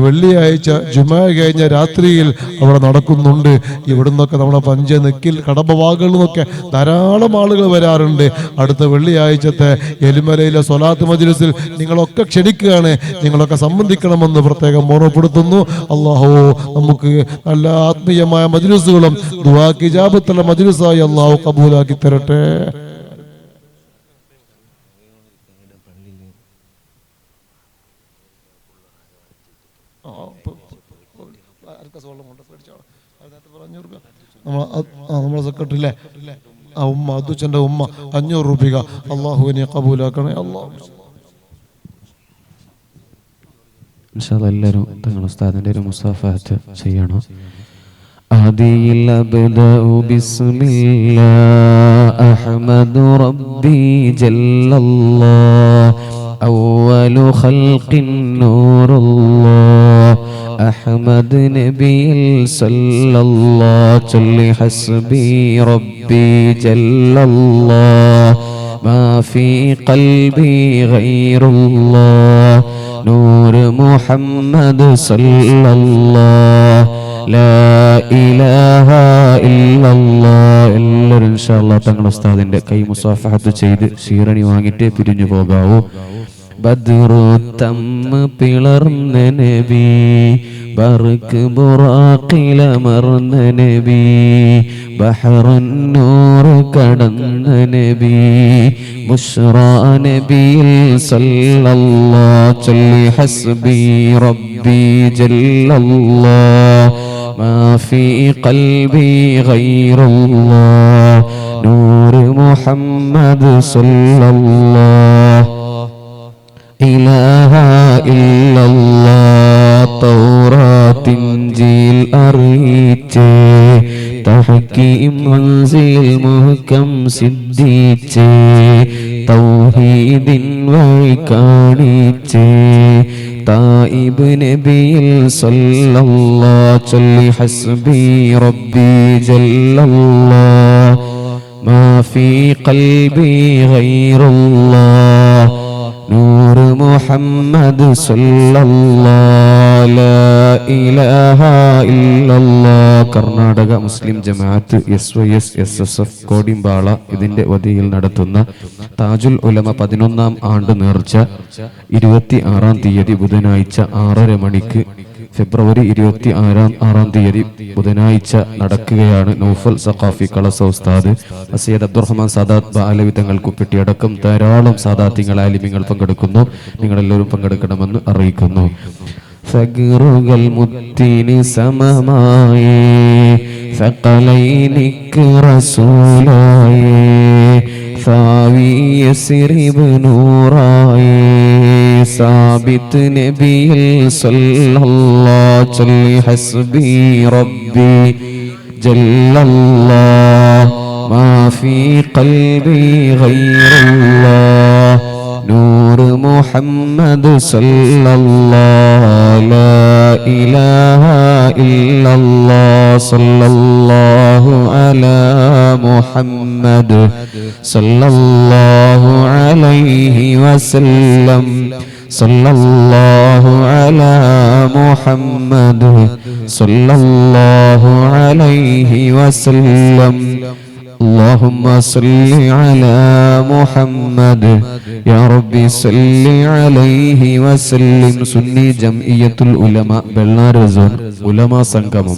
വെള്ളിയാഴ്ച ജുമാ കഴിഞ്ഞ രാത്രിയിൽ അവിടെ നടക്കുന്നുണ്ട്. ഇവിടുന്നൊക്കെ നമ്മുടെ പഞ്ചനിക്കിൽ കടമ്പവാകളിൽ നിന്നൊക്കെ ധാരാളം ആളുകൾ വരാറുണ്ട്. അടുത്ത വെള്ളിയാഴ്ചത്തെ എലിമലയിലെ സ്വലാത്ത് മജ്ലിസിൽ നിങ്ങളൊക്കെ ക്ഷണിക്കുകയാണ്. നിങ്ങളൊക്കെ സംബന്ധിക്കണമെന്ന് പ്രത്യേകം ഓർമ്മപ്പെടുത്തുന്നു. അല്ലാഹു നമുക്ക് നല്ല ആത്മീയമായ മജ്ലിസുകളും ദുആക്ക് ഇജാബത്തുള്ള മജ്ലിസായി അല്ലാഹു കബൂലാക്കി തരട്ടെ. നമ്മളെ സെക്രട്ടറിയിലെ ആ ഉമ്മ, അദ്ദുച്ചന്റെ ഉമ്മ 500 രൂപ അള്ളാഹുവിനെ കബൂലാക്കണേ അല്ലാഹു. ഇൻഷാ അല്ലാഹ് എല്ലാവരും തങ്ങളുടെ ഉസ്താദിന്റെ ഒരു മുസാഫഹത്ത് ചെയ്യണം. ആദിയിൽ അബ്ദഉ ബിസ്മില്ലാഹ് അഹ്മദു റബ്ബി ജല്ലല്ലാഹ് അവ്വലു ഖൽഖിൻ നൂറുല്ലാഹ് അഹ്മദ് നബിയിൽ സല്ലല്ലാഹ് ചൊല്ലി ഹസ്ബി റബ്ബി ജല്ലല്ലാഹ് മാ ഫീ ഖൽബി ഗൈറുല്ലാഹ് നൂർ മുഹമ്മദ് സല്ലല്ലാഹ് ലാ ഇലാഹ ഇല്ലല്ലാഹ്. എല്ലാവരും ഇൻഷാ അല്ലാഹ് തങ്ങളുടെ ഉസ്താദിന്റെ കൈ മുസാഫഹത്ത് ചെയ്ത് ശീറണി വാങ്ങിയിട്ട് പിരിഞ്ഞു പോകാവൂ. ബദ്റു തമ്മ പിളർന്ന നബി, ബർക്ക് ബുറാഖിലമർന്ന നബി, ബഹ്റൻ നൂർ കടന്ന നബി, ബുശ്റാ നബിയിൽ സല്ലല്ലാഹ് ചൊല്ലി ഹസ്ബി റബ്ബി ജല്ലല്ലാഹ് മാ ഫീ ഖൽബി ഗൈറുല്ലാഹ് നൂർ മുഹമ്മദ് സല്ലല്ലാഹ് ഇലാഹ ഇല്ലല്ലാഹ്. തൗറാത്ത് ഇൻജീൽ അറിയിച്ചേ, തഹ്കീം മൻസിൽ മുഹ്കം സിദ്ധിച്ചേ, തൗഹീദിൻ വഴി കാണിച്ചേ, തായിബ് നബിയിൽ സല്ലല്ലാഹ് ചൊല്ലി ഹസ്ബി റബ്ബി ജല്ലല്ലാഹ് മാ ഫീ ഖൽബി ഗൈറുല്ലാഹ് നൂർ മുഹമ്മദ് മുഹമ്മദ് സല്ലല്ലാഹു ലാ ഇലാഹ ഇല്ലല്ലാഹ്. കർണാടക മുസ്ലിം ജമാഅത്ത് SYS SSF കോടിമ്പാള ഇതിന്റെ വതിയിൽ നടത്തുന്ന താജുൽ ഉലമ 11ാം ആണ്ട് നേർച്ച 26-ാം തീയതി ബുധനാഴ്ച 6:30 മണിക്ക് ഫെബ്രുവരി 26-ാം തീയതി ബുധനാഴ്ച നടക്കുകയാണ്. നൗഫൽ സഖാഫി കളസ ഉസ്താദ്, സയ്യിദ് അബ്ദുറഹ്മാൻ സാദാത്ത് ബാലവി തങ്ങൾ കുപ്പിട്ടി അടക്കം ധാരാളം സാദാത്യങ്ങൾ ആലിമ്യങ്ങൾ പങ്കെടുക്കുന്നു. നിങ്ങളെല്ലാവരും പങ്കെടുക്കണമെന്ന് അറിയിക്കുന്നു. ഫഖറുകൾ മുത്തിന് സമമായി ഫഖലൈനിക്ക് റസൂലായി ഫാവി യസ്രിബ് നൂറായി സാബിത്ത് നബിയിൽ സല്ലല്ലാഹു ചൊല്ലി ഹസ്ബി റബ്ബി ജല്ലല്ലാഹ് മാ ഫീ ഖൽബി ഗൈറുല്ലാഹ് നൂർ മുഹമ്മദ് സല്ലല്ലാഹു ലാ ഇലാഹ ഇല്ലല്ലാഹ് സല്ലല്ലാഹു അലാ മുഹമ്മദ് സല്ലല്ലാഹു അലൈഹി വസല്ലം സല്ലല്ലാഹു അലാ മുഹമ്മദ് സല്ലല്ലാഹു അലൈഹി വസല്ലം. اللهم صل على محمد يا ربي صل عليه وسلم. സുന്നി ജംഇയ്യത്തുൽ ഉലമ ബെള്ളാരി സോൺ ഉലമാ സംഗമം,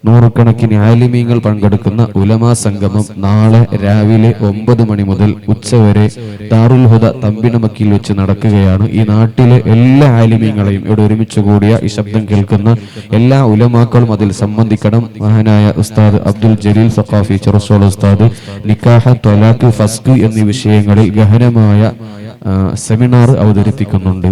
നൂറുകണക്കിന് ആലിമീങ്ങൾ പങ്കെടുക്കുന്ന ഉലമാ സംഗമം നാളെ രാവിലെ 9 മണി മുതൽ ഉച്ചവരെ ദാറുൽ ഹുദ തമ്പിനമക്കിൽ വെച്ച് നടക്കുകയാണ്. ഈ നാട്ടിലെ എല്ലാ ആലിമീങ്ങളെയും ഇവിടെ ഒരുമിച്ച് കൂടിയ ഈ ശബ്ദം കേൾക്കുന്ന എല്ലാ ഉലമാക്കളും അതിൽ സംബന്ധിക്കണം. മഹാനായ ഉസ്താദ് അബ്ദുൽ ജലീൽ സഖാഫി ചെറുസോൾ ഉസ്താദ് നിക്കാഹ്, ത്വലാഖ്, ഫസ്ഖ് എന്നീ വിഷയങ്ങളിൽ ഗഹനമായ സെമിനാർ അവതരിപ്പിക്കുന്നുണ്ട്.